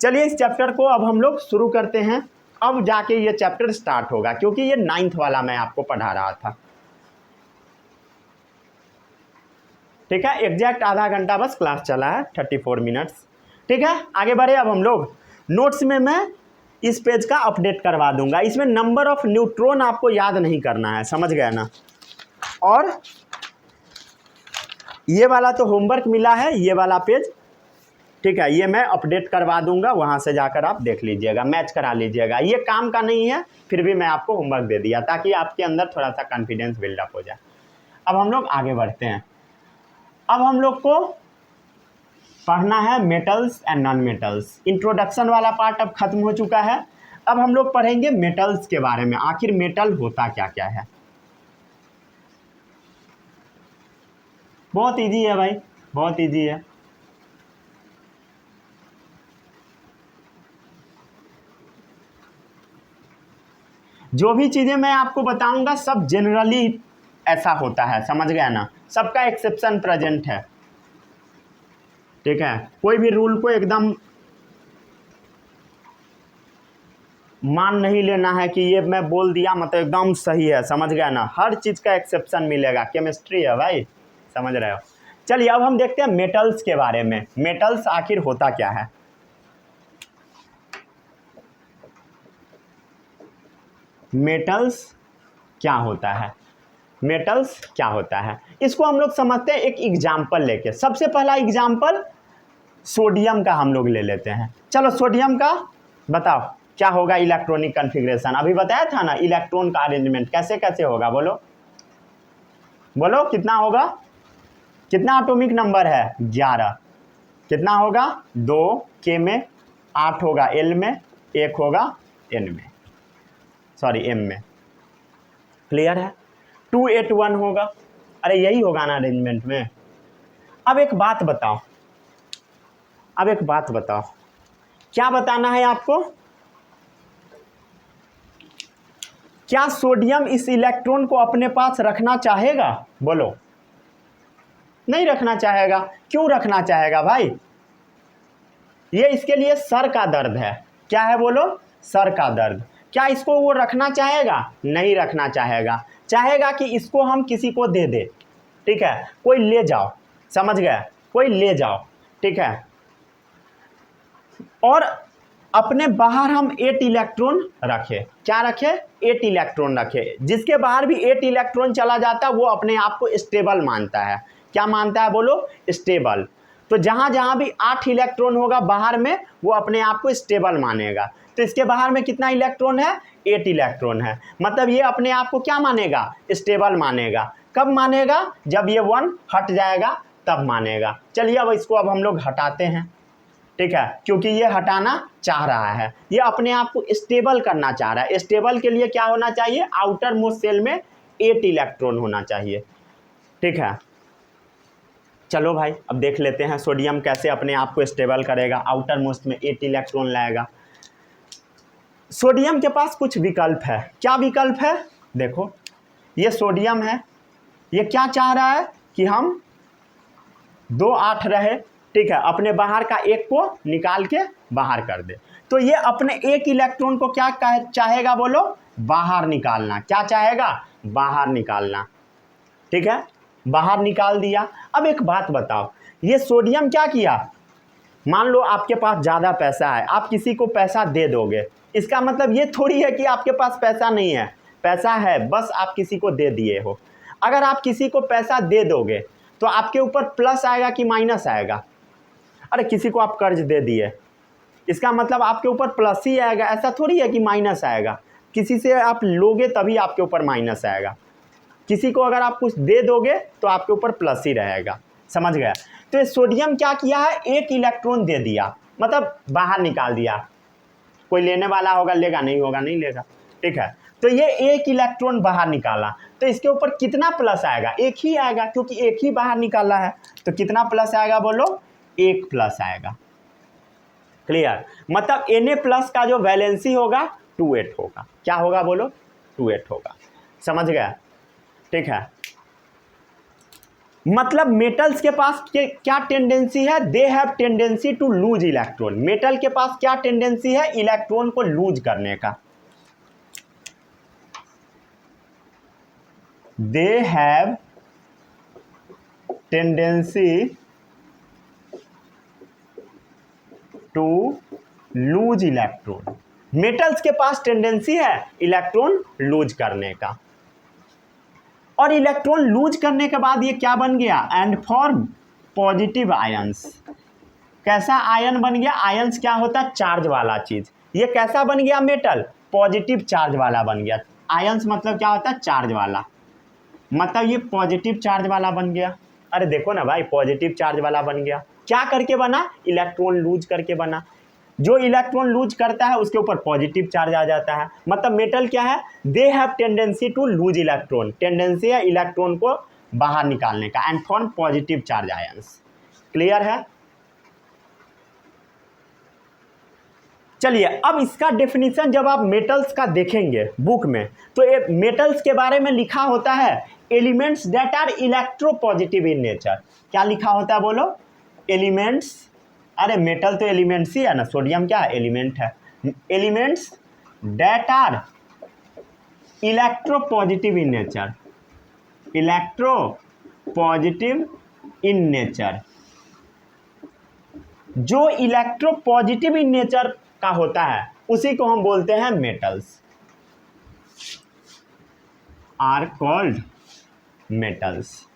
चलिए इस चैप्टर को अब हम लोग शुरू करते हैं। अब जाके ये चैप्टर स्टार्ट होगा, क्योंकि ये 9th वाला मैं आपको पढ़ा रहा था। ठीक है, एग्जैक्ट आधा घंटा बस क्लास चला है, 34 मिनट्स। ठीक है, आगे बढ़े। अब हम लोग नोट्स में मैं इस पेज का अपडेट करवा दूंगा। इसमें नंबर ऑफ न्यूट्रॉन आपको याद नहीं करना है, समझ गए ना? और ये वाला तो होमवर्क मिला है, ये वाला पेज। ठीक है, ये मैं अपडेट करवा दूंगा, वहाँ से जाकर आप देख लीजिएगा, मैच करा लीजिएगा। ये काम का नहीं है, फिर भी मैं आपको होमवर्क दे दिया ताकि आपके अंदर थोड़ा सा कॉन्फिडेंस बिल्डअप हो जाए। अब हम लोग आगे बढ़ते हैं। अब हम लोग को पढ़ना है metals and non metals. Introduction वाला पार्ट अब खत्म हो चुका है। अब हम लोग पढ़ेंगे मेटल्स के बारे में, आखिर मेटल होता क्या क्या है। बहुत इजी है भाई, बहुत इजी है। जो भी चीज़ें मैं आपको बताऊंगा सब जनरली ऐसा होता है, समझ गया ना, सबका एक्सेप्शन प्रेजेंट है, ठीक है। कोई भी रूल को एकदम मान नहीं लेना है कि ये मैं बोल दिया मतलब एकदम सही है, समझ गया ना, हर चीज़ का एक्सेप्शन मिलेगा, केमिस्ट्री है भाई, समझ रहे हो। चलिए अब हम देखते हैं मेटल्स के बारे में, मेटल्स आखिर होता क्या है। मेटल्स क्या होता है, मेटल्स क्या होता है, इसको हम लोग समझते हैं एक एग्जाम्पल लेके। सबसे पहला एग्जाम्पल सोडियम का हम लोग ले लेते हैं। चलो सोडियम का बताओ क्या होगा इलेक्ट्रॉनिक कॉन्फ़िगरेशन, अभी बताया था ना इलेक्ट्रॉन का अरेंजमेंट कैसे कैसे होगा, बोलो बोलो कितना होगा, कितना एटॉमिक नंबर है 11, कितना होगा 2 के में, 8 होगा एल में, 1 होगा एन में, सॉरी एम में, क्लियर है। 281 होगा, अरे यही होगा ना अरेंजमेंट में। अब एक बात बताओ, अब एक बात बताओ, क्या बताना है आपको, क्या सोडियम इस इलेक्ट्रॉन को अपने पास रखना चाहेगा, बोलो नहीं रखना चाहेगा। क्यों रखना चाहेगा भाई, ये इसके लिए सर का दर्द है, क्या है बोलो, सर का दर्द। क्या इसको वो रखना चाहेगा, नहीं रखना चाहेगा, चाहेगा कि इसको हम किसी को दे दे, ठीक है, कोई ले जाओ, समझ गए, कोई ले जाओ, ठीक है। और अपने बाहर हम 8 इलेक्ट्रॉन रखे, क्या रखे, 8 इलेक्ट्रॉन रखे, जिसके बाहर भी 8 इलेक्ट्रॉन चला जाता है वो अपने आप को स्टेबल मानता है, क्या मानता है बोलो, स्टेबल। तो जहां जहां भी 8 इलेक्ट्रॉन होगा बाहर में वो अपने आप को स्टेबल मानेगा। तो इसके बाहर में कितना इलेक्ट्रॉन है, 8 इलेक्ट्रॉन है, मतलब ये अपने आप को क्या मानेगा, स्टेबल मानेगा। कब मानेगा, जब ये 1 हट जाएगा तब मानेगा। चलिए अब इसको अब हम लोग हटाते हैं, ठीक है, क्योंकि ये हटाना चाह रहा है, ये अपने आप को स्टेबल करना चाह रहा है। स्टेबल के लिए क्या होना चाहिए, आउटर मोस्ट सेल में 8 इलेक्ट्रॉन होना चाहिए, ठीक है। चलो भाई अब देख लेते हैं सोडियम कैसे अपने आप को स्टेबल करेगा, आउटर मोस्ट में 8 इलेक्ट्रॉन लाएगा। सोडियम के पास कुछ विकल्प है, क्या विकल्प है, देखो ये सोडियम है, ये क्या चाह रहा है कि हम 2 8 रहे, ठीक है, अपने बाहर का एक को निकाल के बाहर कर दे। तो ये अपने एक इलेक्ट्रॉन को क्या चाहेगा बोलो, बाहर निकालना, क्या चाहेगा, बाहर निकालना, ठीक है, बाहर निकाल दिया। अब एक बात बताओ, ये सोडियम क्या किया, मान लो आपके पास ज़्यादा पैसा है, आप किसी को पैसा दे दोगे, इसका मतलब ये थोड़ी है कि आपके पास पैसा नहीं है, पैसा है, बस आप किसी को दे दिए हो। अगर आप किसी को पैसा दे दोगे तो आपके ऊपर प्लस आएगा कि माइनस आएगा, अरे किसी को आप कर्ज दे दिए, इसका मतलब आपके ऊपर प्लस ही आएगा, ऐसा थोड़ी है कि माइनस आएगा। किसी से आप लोगे तभी आपके ऊपर माइनस आएगा, किसी को अगर आप कुछ दे दोगे तो आपके ऊपर प्लस ही रहेगा, समझ गया। तो ये सोडियम क्या किया है, 1 इलेक्ट्रॉन दे दिया, मतलब बाहर निकाल दिया, कोई लेने वाला होगा लेगा, नहीं होगा नहीं लेगा, ठीक है। तो ये 1 इलेक्ट्रॉन बाहर निकाला, तो इसके ऊपर कितना प्लस आएगा, 1 ही आएगा, क्योंकि 1 ही बाहर निकाला है। तो कितना प्लस आएगा बोलो, 1 प्लस आएगा, क्लियर। मतलब Na प्लस का जो वैलेंसी होगा 28 होगा, क्या होगा बोलो, 28 होगा, समझ गया, ठीक है। मतलब मेटल्स के पास क्या टेंडेंसी है, they have tendency to lose electron, metal के पास क्या टेंडेंसी है, इलेक्ट्रॉन को लूज करने का। They have tendency to lose electron, metals के पास टेंडेंसी है इलेक्ट्रॉन लूज करने का। और इलेक्ट्रॉन लूज करने के बाद ये क्या बन गया, एंड फॉर्म पॉजिटिव आयंस। कैसा आयन बन गया, आयंस क्या होता है, चार्ज वाला चीज, ये कैसा बन गया मेटल, पॉजिटिव चार्ज वाला बन गया। आयंस मतलब क्या होता है, चार्ज वाला, मतलब ये पॉजिटिव चार्ज वाला बन गया। अरे देखो ना भाई, पॉजिटिव चार्ज वाला बन गया, क्या करके बना, इलेक्ट्रॉन लूज करके बना। जो इलेक्ट्रॉन लूज करता है उसके ऊपर पॉजिटिव चार्ज आ जाता है। मतलब मेटल क्या है, they have tendency to lose electron, tendency है इलेक्ट्रॉन को बाहर निकालने का, and form positive charge ions, clear है। चलिए अब इसका डेफिनेशन जब आप मेटल्स का देखेंगे बुक में, तो ये मेटल्स के बारे में लिखा होता है elements that are electropositive in nature. क्या लिखा होता है बोलो? एलिमेंट्स, अरे मेटल तो एलिमेंट्स ही है ना, सोडियम क्या है? एलिमेंट है। Elements that are electropositive in nature, electropositive in nature, जो इलेक्ट्रोपॉजिटिव इन नेचर का होता है उसी को हम बोलते हैं metals, are called metals,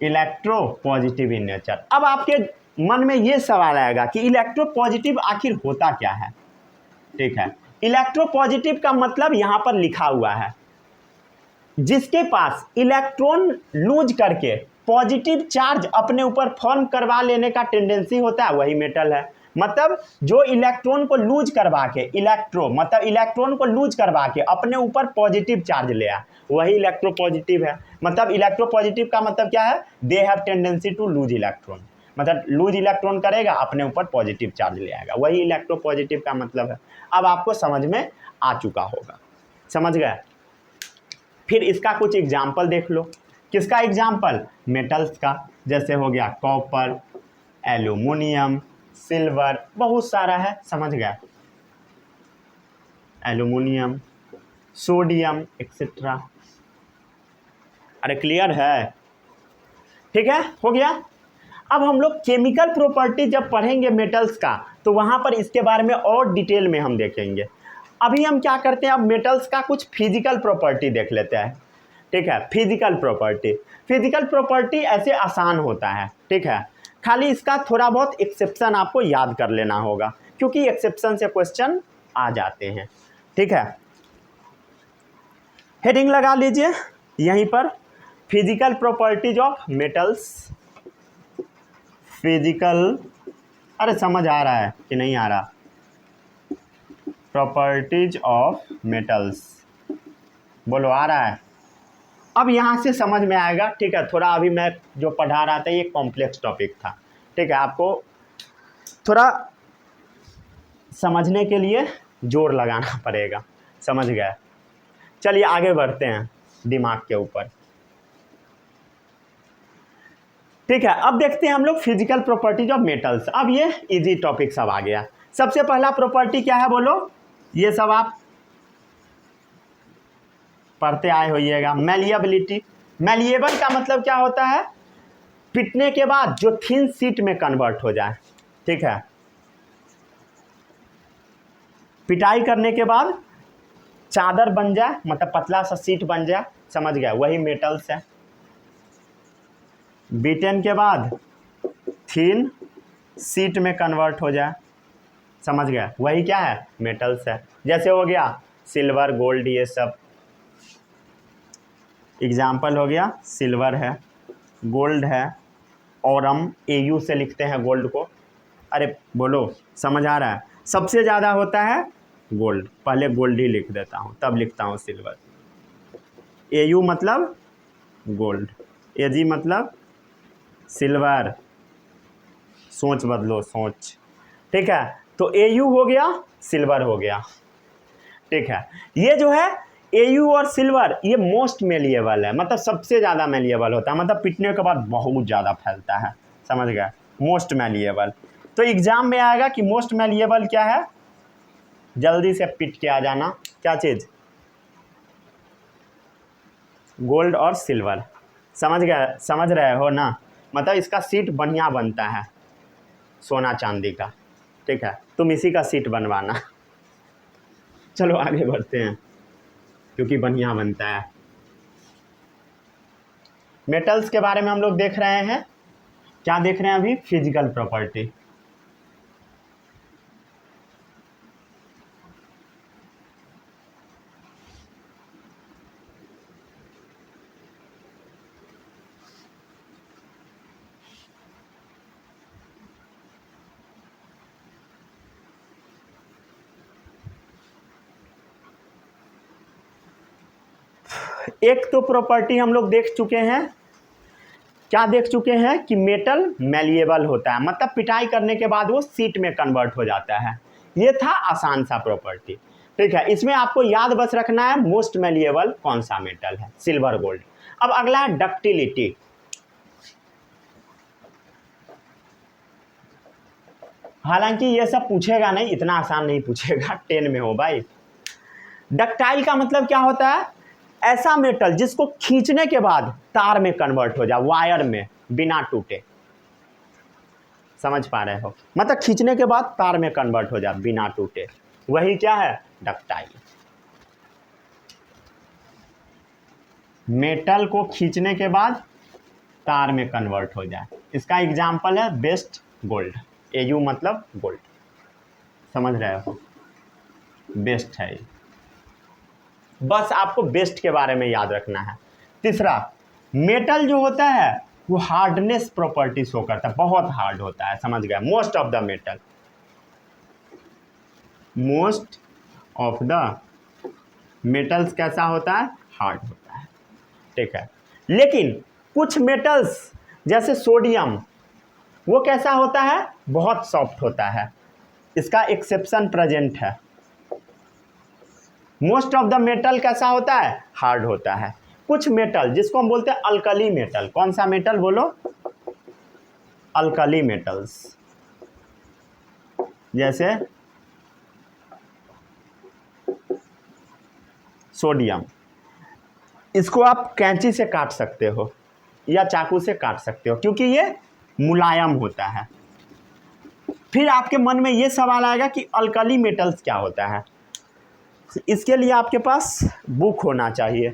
electropositive in nature. अब आपके मन में ये सवाल आएगा कि इलेक्ट्रोपॉजिटिव आखिर होता क्या है? ठीक है, इलेक्ट्रोपॉजिटिव का मतलब यहां पर लिखा हुआ है जिसके पास इलेक्ट्रॉन लूज करके पॉजिटिव चार्ज अपने ऊपर फॉर्म करवा लेने का टेंडेंसी होता है, वही मेटल है। मतलब जो इलेक्ट्रॉन को लूज करवा के, मतलब इलेक्ट्रॉन को लूज करवा के अपने ऊपर पॉजिटिव चार्ज ले आए, वही इलेक्ट्रोपॉजिटिव है। मतलब इलेक्ट्रोपॉजिटिव का मतलब क्या है? They have tendency to lose electron, मतलब लूज इलेक्ट्रॉन करेगा अपने ऊपर पॉजिटिव चार्ज ले आएगा, वही इलेक्ट्रोपॉजिटिव का मतलब है। अब आपको समझ में आ चुका होगा, समझ गए? फिर इसका कुछ एग्जाम्पल देख लो। किसका एग्जाम्पल? मेटल्स का। जैसे हो गया कॉपर, एल्यूमिनियम, सिल्वर, बहुत सारा है, समझ गया? Aluminium, sodium etcetera. अरे क्लियर है? ठीक है, हो गया। अब हम लोग केमिकल प्रॉपर्टी जब पढ़ेंगे मेटल्स का, तो वहां पर इसके बारे में और डिटेल में हम देखेंगे। अभी हम क्या करते हैं, अब मेटल्स का कुछ फिजिकल प्रॉपर्टी देख लेते हैं। ठीक है, फिजिकल प्रॉपर्टी। फिजिकल प्रॉपर्टी ऐसे आसान होता है, ठीक है, खाली इसका थोड़ा बहुत एक्सेप्शन आपको याद कर लेना होगा, क्योंकि एक्सेप्शन से क्वेश्चन आ जाते हैं। ठीक है, हेडिंग लगा लीजिए यहीं पर, physical properties of metals. Physical, अरे समझ आ रहा है कि नहीं आ रहा? प्रॉपर्टीज ऑफ मेटल्स, बोलो आ रहा है? अब यहाँ से समझ में आएगा, ठीक है। थोड़ा अभी मैं जो पढ़ा रहा था ये कॉम्प्लेक्स टॉपिक था, ठीक है, आपको थोड़ा समझने के लिए जोर लगाना पड़ेगा, समझ गए? चलिए आगे बढ़ते हैं दिमाग के ऊपर। ठीक है, अब देखते हैं हम लोग फिजिकल प्रॉपर्टीज ऑफ मेटल्स। अब ये इजी टॉपिक सब आ गया। सबसे पहला प्रॉपर्टी क्या है बोलो? ये सब आप पढ़ते आए होइएगा। मैलिएबिलिटी। मैलिएबल का मतलब क्या होता है? पिटने के बाद जो थिन शीट में कन्वर्ट हो जाए, ठीक है, पिटाई करने के बाद चादर बन जाए, मतलब पतला सा शीट बन जाए, समझ गया? वही मेटल्स है। बीटन के बाद थिन शीट में कन्वर्ट हो जाए, समझ गया? वही क्या है? मेटल्स है। जैसे हो गया सिल्वर, गोल्ड, ये सब एग्जाम्पल हो गया। सिल्वर है, गोल्ड है, औरम, एयू से लिखते हैं गोल्ड को। अरे बोलो, समझ आ रहा है? सबसे ज़्यादा होता है गोल्ड, पहले गोल्ड ही लिख देता हूँ तब लिखता हूँ सिल्वर। एयू मतलब गोल्ड, एजी मतलब सिल्वर, सोच बदलो सोच, ठीक है। तो एयू हो गया, सिल्वर हो गया, ठीक है। ये जो है एयू और सिल्वर, ये मोस्ट मेलिएबल है, मतलब सबसे ज़्यादा मेलिएबल होता है, मतलब पिटने के बाद बहुत ज़्यादा फैलता है, समझ गए? Most malleable. तो एग्जाम में आएगा कि मोस्ट मेलिएबल क्या है, जल्दी से पिट के आ जाना। क्या चीज़? गोल्ड और सिल्वर, समझ गए? समझ रहे हो ना? मतलब इसका सीट बढ़िया बनता है सोना चांदी का, ठीक है, तुम इसी का सीट बनवाना। चलो आगे बढ़ते हैं, क्योंकि बढ़िया बनता है। मेटल्स के बारे में हम लोग देख रहे हैं, क्या देख रहे हैं अभी? Physical property. एक तो प्रॉपर्टी हम लोग देख चुके हैं, क्या देख चुके हैं कि मेटल मैलिएबल होता है, मतलब पिटाई करने के बाद वो शीट में कन्वर्ट हो जाता है। ये था आसान सा प्रॉपर्टी। ठीक है, इसमें आपको याद बस रखना है मोस्ट मैलिएबल कौन सा मेटल है, सिल्वर गोल्ड। अब अगला है डक्टिलिटी। हालांकि ये सब पूछेगा नहीं, इतना आसान नहीं पूछेगा, 10 में हो भाई। डक्टाइल का मतलब क्या होता है, ऐसा मेटल जिसको खींचने के बाद तार में कन्वर्ट हो जाए, वायर में, बिना टूटे। समझ पा रहे हो, मतलब खींचने के बाद तार में कन्वर्ट हो जाए बिना टूटे, वही क्या है, डक्टाइल। मेटल को खींचने के बाद तार में कन्वर्ट हो जाए, इसका एग्जाम्पल है बेस्ट गोल्ड। एयू मतलब गोल्ड, समझ रहे हो, बेस्ट है। बस आपको बेस्ट के बारे में याद रखना है। तीसरा, मेटल जो होता है वो हार्डनेस प्रॉपर्टी शो करता है, बहुत हार्ड होता है, समझ गया। Most of the metal, most of the metals कैसा होता है, हार्ड होता है। ठीक है, लेकिन कुछ मेटल्स जैसे सोडियम, वो कैसा होता है, बहुत सॉफ्ट होता है, इसका एक्सेप्शन प्रेजेंट है। मोस्ट ऑफ द मेटल कैसा होता है, हार्ड होता है। कुछ मेटल जिसको हम बोलते हैं अल्कली मेटल, कौन सा मेटल बोलो, अल्कली मेटल्स, जैसे सोडियम, इसको आप कैंची से काट सकते हो या चाकू से काट सकते हो क्योंकि ये मुलायम होता है। फिर आपके मन में ये सवाल आएगा कि अल्कली मेटल्स क्या होता है, इसके लिए आपके पास बुक होना चाहिए।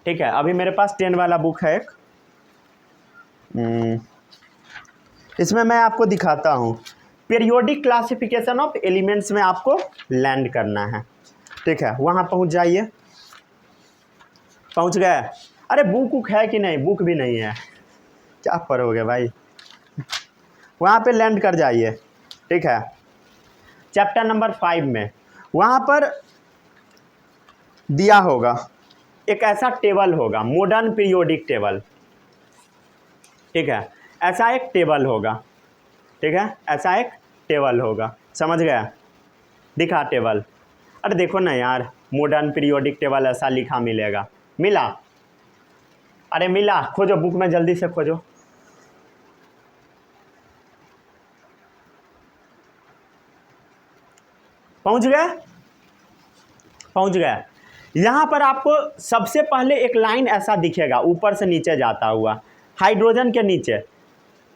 ठीक है, अभी मेरे पास 10 वाला बुक है एक, इसमें मैं आपको दिखाता हूँ। पीरियोडिक क्लासिफिकेशन ऑफ एलिमेंट्स में आपको लैंड करना है। ठीक है, वहाँ पहुँच जाइए। पहुँच गए, अरे बुक है कि नहीं, बुक भी नहीं है, क्या पढ़ोगे भाई, वहाँ पे लैंड कर जाइए। ठीक है, चैप्टर नंबर 5 में वहाँ पर दिया होगा एक ऐसा टेबल होगा, मॉडर्न पीरियोडिक टेबल। ठीक है, ऐसा एक टेबल होगा। ठीक है, ऐसा एक टेबल होगा, समझ गया, दिखा टेबल। अरे देखो ना यार, मॉडर्न पीरियोडिक टेबल ऐसा लिखा मिलेगा, मिला, अरे मिला, खोजो बुक में, जल्दी से खोजो। पहुंच गए, पहुंच गए। यहाँ पर आपको सबसे पहले एक लाइन ऐसा दिखेगा, ऊपर से नीचे जाता हुआ, हाइड्रोजन के नीचे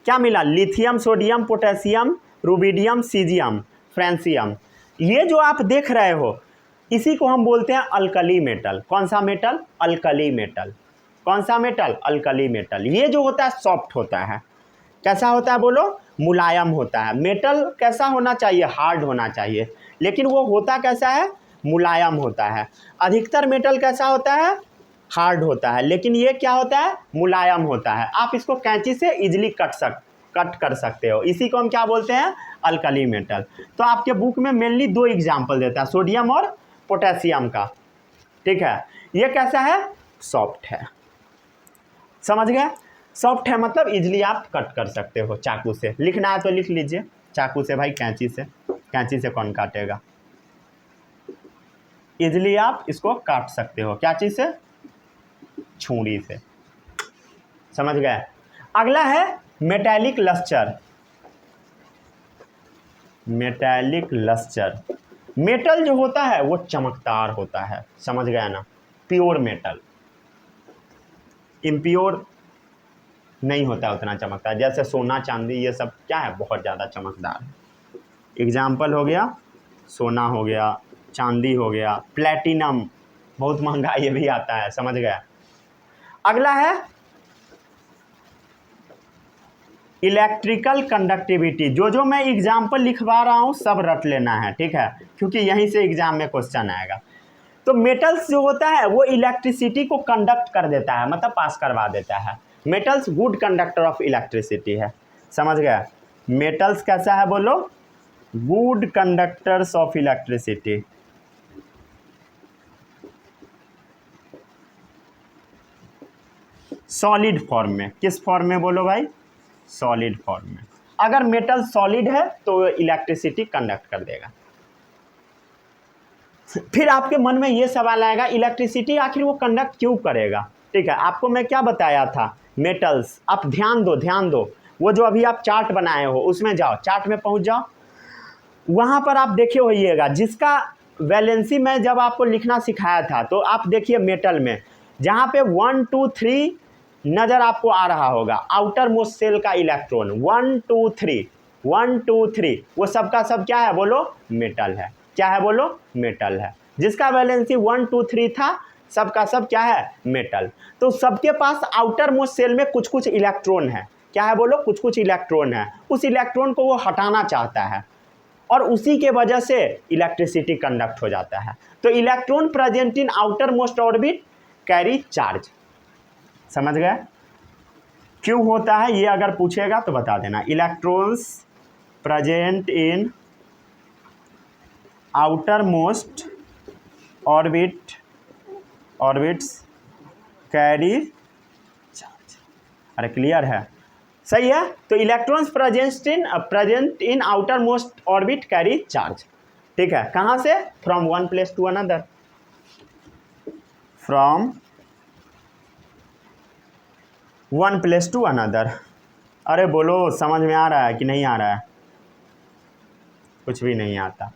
क्या मिला, lithium, sodium, potassium, rubidium, caesium, francium. ये जो आप देख रहे हो इसी को हम बोलते हैं अल्कली मेटल। कौन सा मेटल, अल्कली मेटल। कौन सा मेटल, अल्कली मेटल। ये जो होता है सॉफ्ट होता है, कैसा होता है बोलो, मुलायम होता है। मेटल कैसा होना चाहिए, हार्ड होना चाहिए, लेकिन वो होता कैसा है, मुलायम होता है। अधिकतर मेटल कैसा होता है, हार्ड होता है, लेकिन ये क्या होता है, मुलायम होता है। आप इसको कैंची से इजीली कट कर सकते हो, इसी को हम क्या बोलते हैं, अल्कली मेटल। तो आपके बुक में मेनली 2 एग्जाम्पल देता है, सोडियम और पोटेशियम का। ठीक है, ये कैसा है, सॉफ्ट है, समझ गए। सॉफ्ट है मतलब इजीली आप कट कर सकते हो, चाकू से। लिखना है तो लिख लीजिए, चाकू से भाई, कैंची से, कैंची से कौन काटेगा, इजीली आप इसको काट सकते हो, क्या चीज़ से, छुरी से, समझ गए। अगला है metallic lustre. Metallic lustre, metal जो होता है वो चमकदार होता है, समझ गया ना, प्योर मेटल। इम्प्योर नहीं होता उतना चमकदार, जैसे सोना चांदी ये सब क्या है, बहुत ज़्यादा चमकदार है। एग्जाम्पल हो गया, सोना हो गया, चांदी हो गया, प्लेटिनम, बहुत महंगा ये भी आता है, समझ गया। अगला है इलेक्ट्रिकल कंडक्टिविटी। जो मैं एग्जाम्पल लिखवा रहा हूँ सब रट लेना है, ठीक है, क्योंकि यहीं से एग्जाम में क्वेश्चन आएगा। तो मेटल्स जो होता है वो इलेक्ट्रिसिटी को कंडक्ट कर देता है, मतलब पास करवा देता है। Metals good conductor of electricity है, समझ गया। मेटल्स कैसा है बोलो, good conductors of electricity. Solid form में। किस फॉर्म में बोलो भाई? सॉलिड फॉर्म में। अगर मेटल सॉलिड है तो इलेक्ट्रिसिटी कंडक्ट कर देगा। फिर आपके मन में ये सवाल आएगा, इलेक्ट्रिसिटी आखिर वो कंडक्ट क्यों करेगा? ठीक है, आपको मैं क्या बताया था, मेटल्स। आप ध्यान दो, ध्यान दो, वो जो अभी आप चार्ट बनाए हो उसमें जाओ, चार्ट में पहुंच जाओ, वहां पर आप देखिए होइएगा, जिसका वैलेंसी मैं जब आपको लिखना सिखाया था तो आप देखिए मेटल में जहां पे 1 2 3 नजर आपको आ रहा होगा, आउटर मोस्ट सेल का इलेक्ट्रॉन 1 2 3 1 2 3, वो सबका सब क्या है बोलो? मेटल है। क्या है बोलो? मेटल है। जिसका वैलेंसी 1 2 3 था, सबका सब क्या है? मेटल। तो सबके पास आउटर मोस्ट सेल में कुछ कुछ इलेक्ट्रॉन है। क्या है बोलो? कुछ कुछ इलेक्ट्रॉन है। उस इलेक्ट्रॉन को वो हटाना चाहता है और उसी के वजह से इलेक्ट्रिसिटी कंडक्ट हो जाता है। तो electron present in outer most orbit carry charge. समझ गए? क्यों होता है ये अगर पूछेगा तो बता देना। Electrons present in outer most orbits carry charge. अरे क्लियर है? सही है। तो electrons present in outer most orbit carry charge. ठीक है, कहां से? From one place to another. From one place to another. अरे बोलो, समझ में आ रहा है कि नहीं आ रहा है? कुछ भी नहीं आता।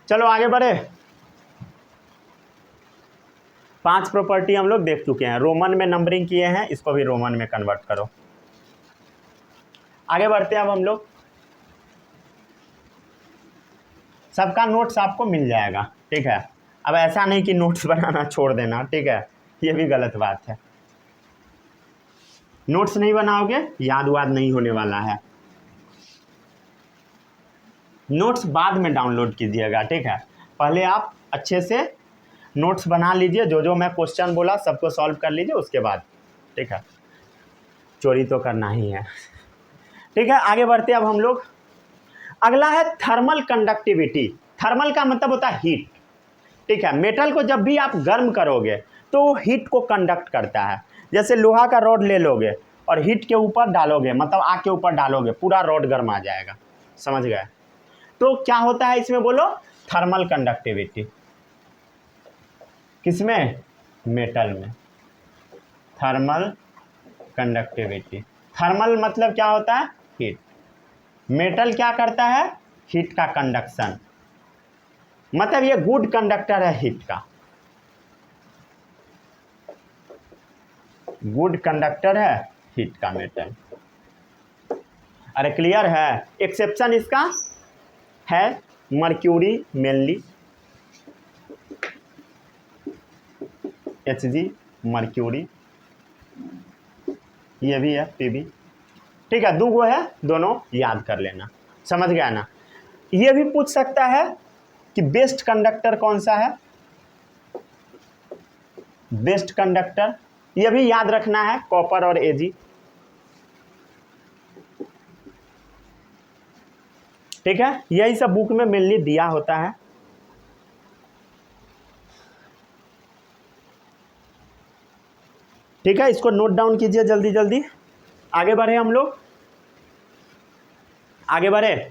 चलो आगे बढ़े। 5 प्रॉपर्टी हम लोग देख चुके हैं, रोमन में नंबरिंग किए हैं, इसको भी रोमन में कन्वर्ट करो। आगे बढ़ते हैं अब हम लोग। सबका नोट्स आपको मिल जाएगा, ठीक है। अब ऐसा नहीं कि नोट्स बनाना छोड़ देना, ठीक है, ये भी गलत बात है। नोट्स नहीं बनाओगे याद वाद नहीं होने वाला है। नोट्स बाद में डाउनलोड कीजिएगा, ठीक है। पहले आप अच्छे से नोट्स बना लीजिए, जो जो मैं क्वेश्चन बोला सबको सॉल्व कर लीजिए, उसके बाद, ठीक है। चोरी तो करना ही है, ठीक है। आगे बढ़ते अब हम लोग। अगला है थर्मल कंडक्टिविटी। थर्मल का मतलब होता है हीट, ठीक है। मेटल को जब भी आप गर्म करोगे तो हीट को कंडक्ट करता है। जैसे लोहा का रॉड ले लोगे और हीट के ऊपर डालोगे, मतलब आग के ऊपर डालोगे, पूरा रॉड गर्म आ जाएगा। समझ गए? तो क्या होता है इसमें बोलो? Thermal conductivity. किसमें? मेटल में। Thermal conductivity. थर्मल मतलब क्या होता है? हीट। मेटल क्या करता है? हीट का कंडक्शन, मतलब ये गुड कंडक्टर है हीट का, गुड कंडक्टर है हीट का मेटल। अरे क्लियर है? एक्सेप्शन इसका है मर्क्यूरी मेनली, Hg मर्क्यूरी, ये भी है Pb, ठीक है। दो गो है, दोनों याद कर लेना। समझ गया ना? ये भी पूछ सकता है कि बेस्ट कंडक्टर कौन सा है। बेस्ट कंडक्टर ये भी याद रखना है, कॉपर और Ag, ठीक है। यही सब बुक में मेनली दिया होता है। ठीक है, इसको नोट डाउन कीजिए जल्दी जल्दी। आगे बढ़े हम लोग, आगे बढ़े।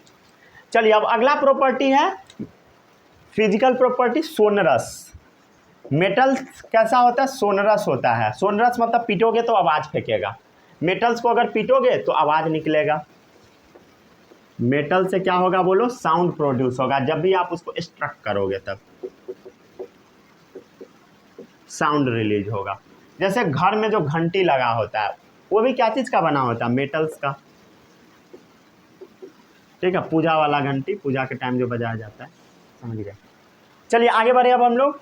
चलिए अब अगला प्रॉपर्टी है फिजिकल प्रॉपर्टी, सोनरस। मेटल कैसा होता है? सोनरस होता है। सोनरस मतलब पीटोगे तो आवाज फेंकेगा। मेटल्स को अगर पीटोगे तो आवाज निकलेगा। मेटल से क्या होगा बोलो? साउंड प्रोड्यूस होगा। जब भी आप उसको स्ट्रक करोगे तब साउंड रिलीज होगा। जैसे घर में जो घंटी लगा होता है वो भी क्या चीज का बना होता है? मेटल्स का, ठीक है। पूजा वाला घंटी, पूजा के टाइम जो बजाया जाता है, समझ गए? चलिए आगे बढ़े अब हम लोग।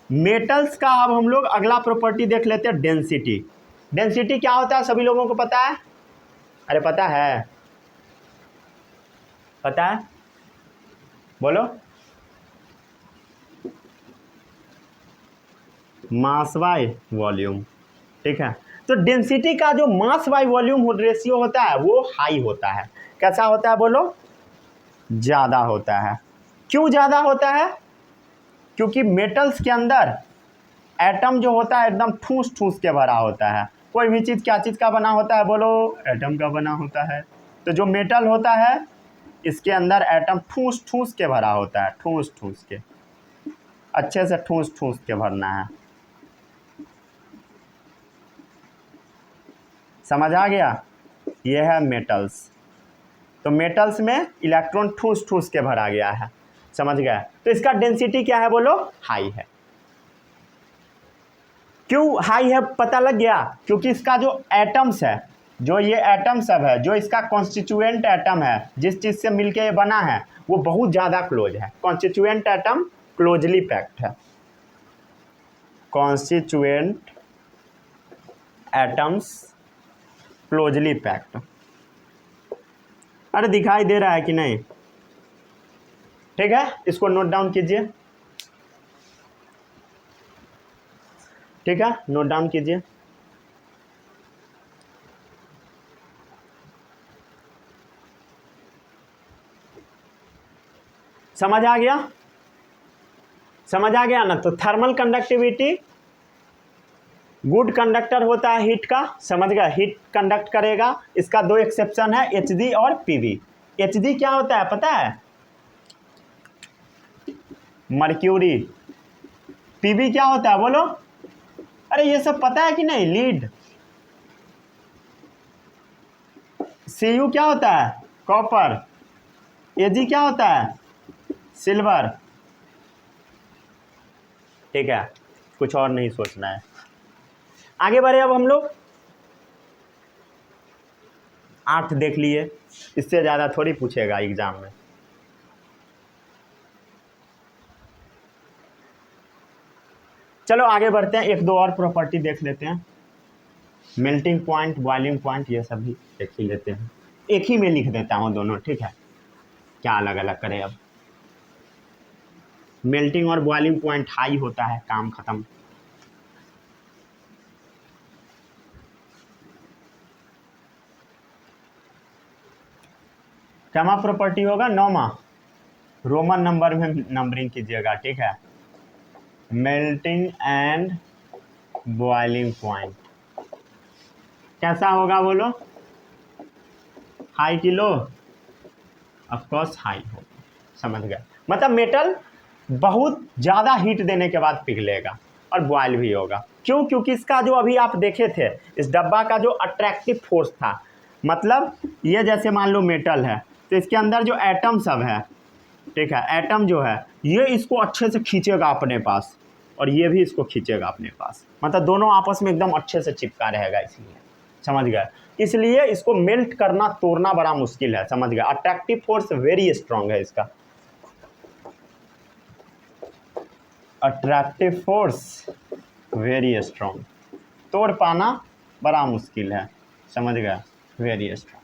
मेटल्स का अब हम लोग अगला प्रॉपर्टी देख लेते हैं, डेंसिटी। डेंसिटी क्या होता है सभी लोगों को पता है? अरे पता है? पता है? बोलो। मास बाय वॉल्यूम, ठीक है। तो डेंसिटी का जो मास बाय वॉल्यूम रेशियो होता है वो हाई होता है। कैसा होता है बोलो? ज़्यादा होता है। क्यों ज़्यादा होता है? क्योंकि मेटल्स के अंदर एटम जो होता है एकदम ठूस ठूस के भरा होता है। कोई भी चीज़ क्या चीज़ का बना होता है बोलो, एटम का बना होता है। तो जो मेटल होता है इसके अंदर एटम ठूस ठूस के भरा होता है, ठूस ठूस के, अच्छे से ठूस ठूस के भरना है। समझ आ गया? ये है मेटल्स। तो मेटल्स में इलेक्ट्रॉन ठूस ठूस के भरा गया है, समझ गए? तो इसका डेंसिटी क्या है बोलो, हाई है। क्यों हाई है पता लग गया? क्योंकि इसका जो एटम्स है, जो ये एटम सब है, जो इसका कॉन्स्टिट्यूएंट एटम है, जिस चीज़ से मिलके ये बना है वो बहुत ज़्यादा क्लोज है। कॉन्स्टिट्यूएंट एटम क्लोजली पैक्ड है। Constituent atoms closely packed. अरे दिखाई दे रहा है कि नहीं? ठीक है, इसको नोट डाउन कीजिए। ठीक है, नोट डाउन कीजिए। समझ आ गया? समझ आ गया ना? तो थर्मल कंडक्टिविटी गुड कंडक्टर होता है हीट का, समझ गया? हीट कंडक्ट करेगा। इसका दो एक्सेप्शन है, एचजी और पीवी। एचजी क्या होता है पता है? मर्क्यूरी। पीवी क्या होता है बोलो? अरे ये सब पता है कि नहीं? लीड। सीयू क्या होता है? कॉपर। एजी क्या होता है? सिल्वर। ठीक है, कुछ और नहीं सोचना है। आगे बढ़े अब हम लोग। 8 देख लिए, इससे ज़्यादा थोड़ी पूछेगा एग्जाम में। चलो आगे बढ़ते हैं, एक दो और प्रॉपर्टी देख लेते हैं। मेल्टिंग पॉइंट, बॉइलिंग पॉइंट, ये सब भी देख ही लेते हैं। एक ही में लिख देता हूँ दोनों, ठीक है? क्या अलग अलग करें अब। मेल्टिंग और बॉइलिंग पॉइंट हाई होता है, काम खत्म। क्या प्रॉपर्टी होगा? 9वां, रोमन नंबर में नंबरिंग कीजिएगा, ठीक है? मेल्टिंग एंड बॉइलिंग पॉइंट कैसा होगा बोलो? हाई की लो? ऑफ कोर्स हाई होगा, समझ गए? मतलब मेटल बहुत ज़्यादा हीट देने के बाद पिघलेगा और बॉयल भी होगा। क्यों? क्योंकि इसका जो अभी आप देखे थे, इस डब्बा का जो अट्रैक्टिव फोर्स था, मतलब ये जैसे मान लो मेटल है तो इसके अंदर जो एटम सब है, ठीक है, एटम जो है ये इसको अच्छे से खींचेगा अपने पास और ये भी इसको खींचेगा अपने पास, मतलब दोनों आपस में एकदम अच्छे से चिपका रहेगा, इसलिए, समझ गए? इसलिए इसको मेल्ट करना, तोड़ना बड़ा मुश्किल है, समझ गए? अट्रैक्टिव फोर्स वेरी स्ट्रांग है इसका। अट्रैक्टिव फोर्स वेरी स्ट्रांग, तोड़ पाना बड़ा मुश्किल है, समझ गए? Very strong.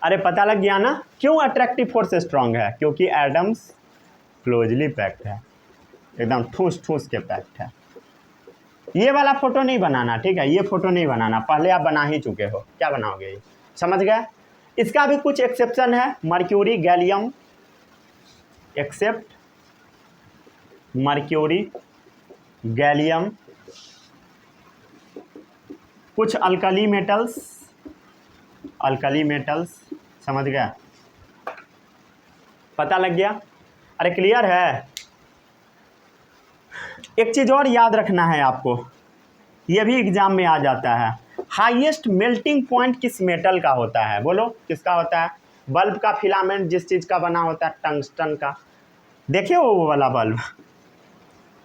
अरे पता लग गया ना क्यों अट्रैक्टिव फोर्स स्ट्रांग है? क्योंकि एटम्स क्लोजली पैक्ड है, एकदम ठूस ठूस के पैक्ड है। ये वाला फोटो नहीं बनाना, ठीक है? ये फोटो नहीं बनाना, पहले आप बना ही चुके हो। क्या बनाओगे ये, समझ गए? इसका भी कुछ एक्सेप्शन है। Mercury, gallium, except mercury, gallium, कुछ अल्कली मेटल्स, अल्कली मेटल्स, समझ गया? पता लग गया? अरे क्लियर है? एक चीज़ और याद रखना है आपको, ये भी एग्जाम में आ जाता है। हाईएस्ट मेल्टिंग पॉइंट किस मेटल का होता है बोलो? किसका होता है? बल्ब का फिलामेंट जिस चीज़ का बना होता है, टंगस्टन का। देखिए वो वाला बल्ब,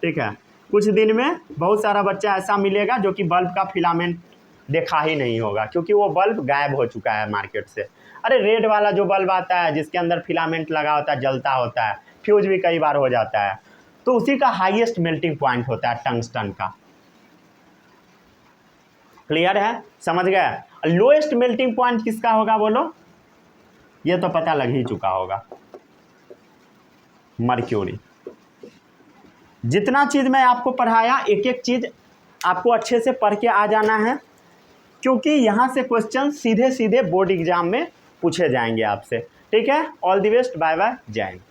ठीक है? कुछ दिन में बहुत सारा बच्चा ऐसा मिलेगा जो कि बल्ब का फिलामेंट देखा ही नहीं होगा, क्योंकि वो बल्ब गायब हो चुका है मार्केट से। अरे रेड वाला जो बल्ब आता है जिसके अंदर फिलामेंट लगा होता है, जलता होता है, फ्यूज भी कई बार हो जाता है, तो उसी का हाईएस्ट मेल्टिंग पॉइंट होता है टंगस्टन का। क्लियर है? समझ गए? लोएस्ट मेल्टिंग पॉइंट किसका होगा बोलो? ये तो पता लग ही चुका होगा, मर्क्यूरी। जितना चीज़ मैं आपको पढ़ाया, एक एक चीज़ आपको अच्छे से पढ़ के आ जाना है, क्योंकि यहाँ से क्वेश्चन सीधे सीधे बोर्ड एग्जाम में पूछे जाएंगे आपसे, ठीक है? All the best, bye bye, जय हिंद।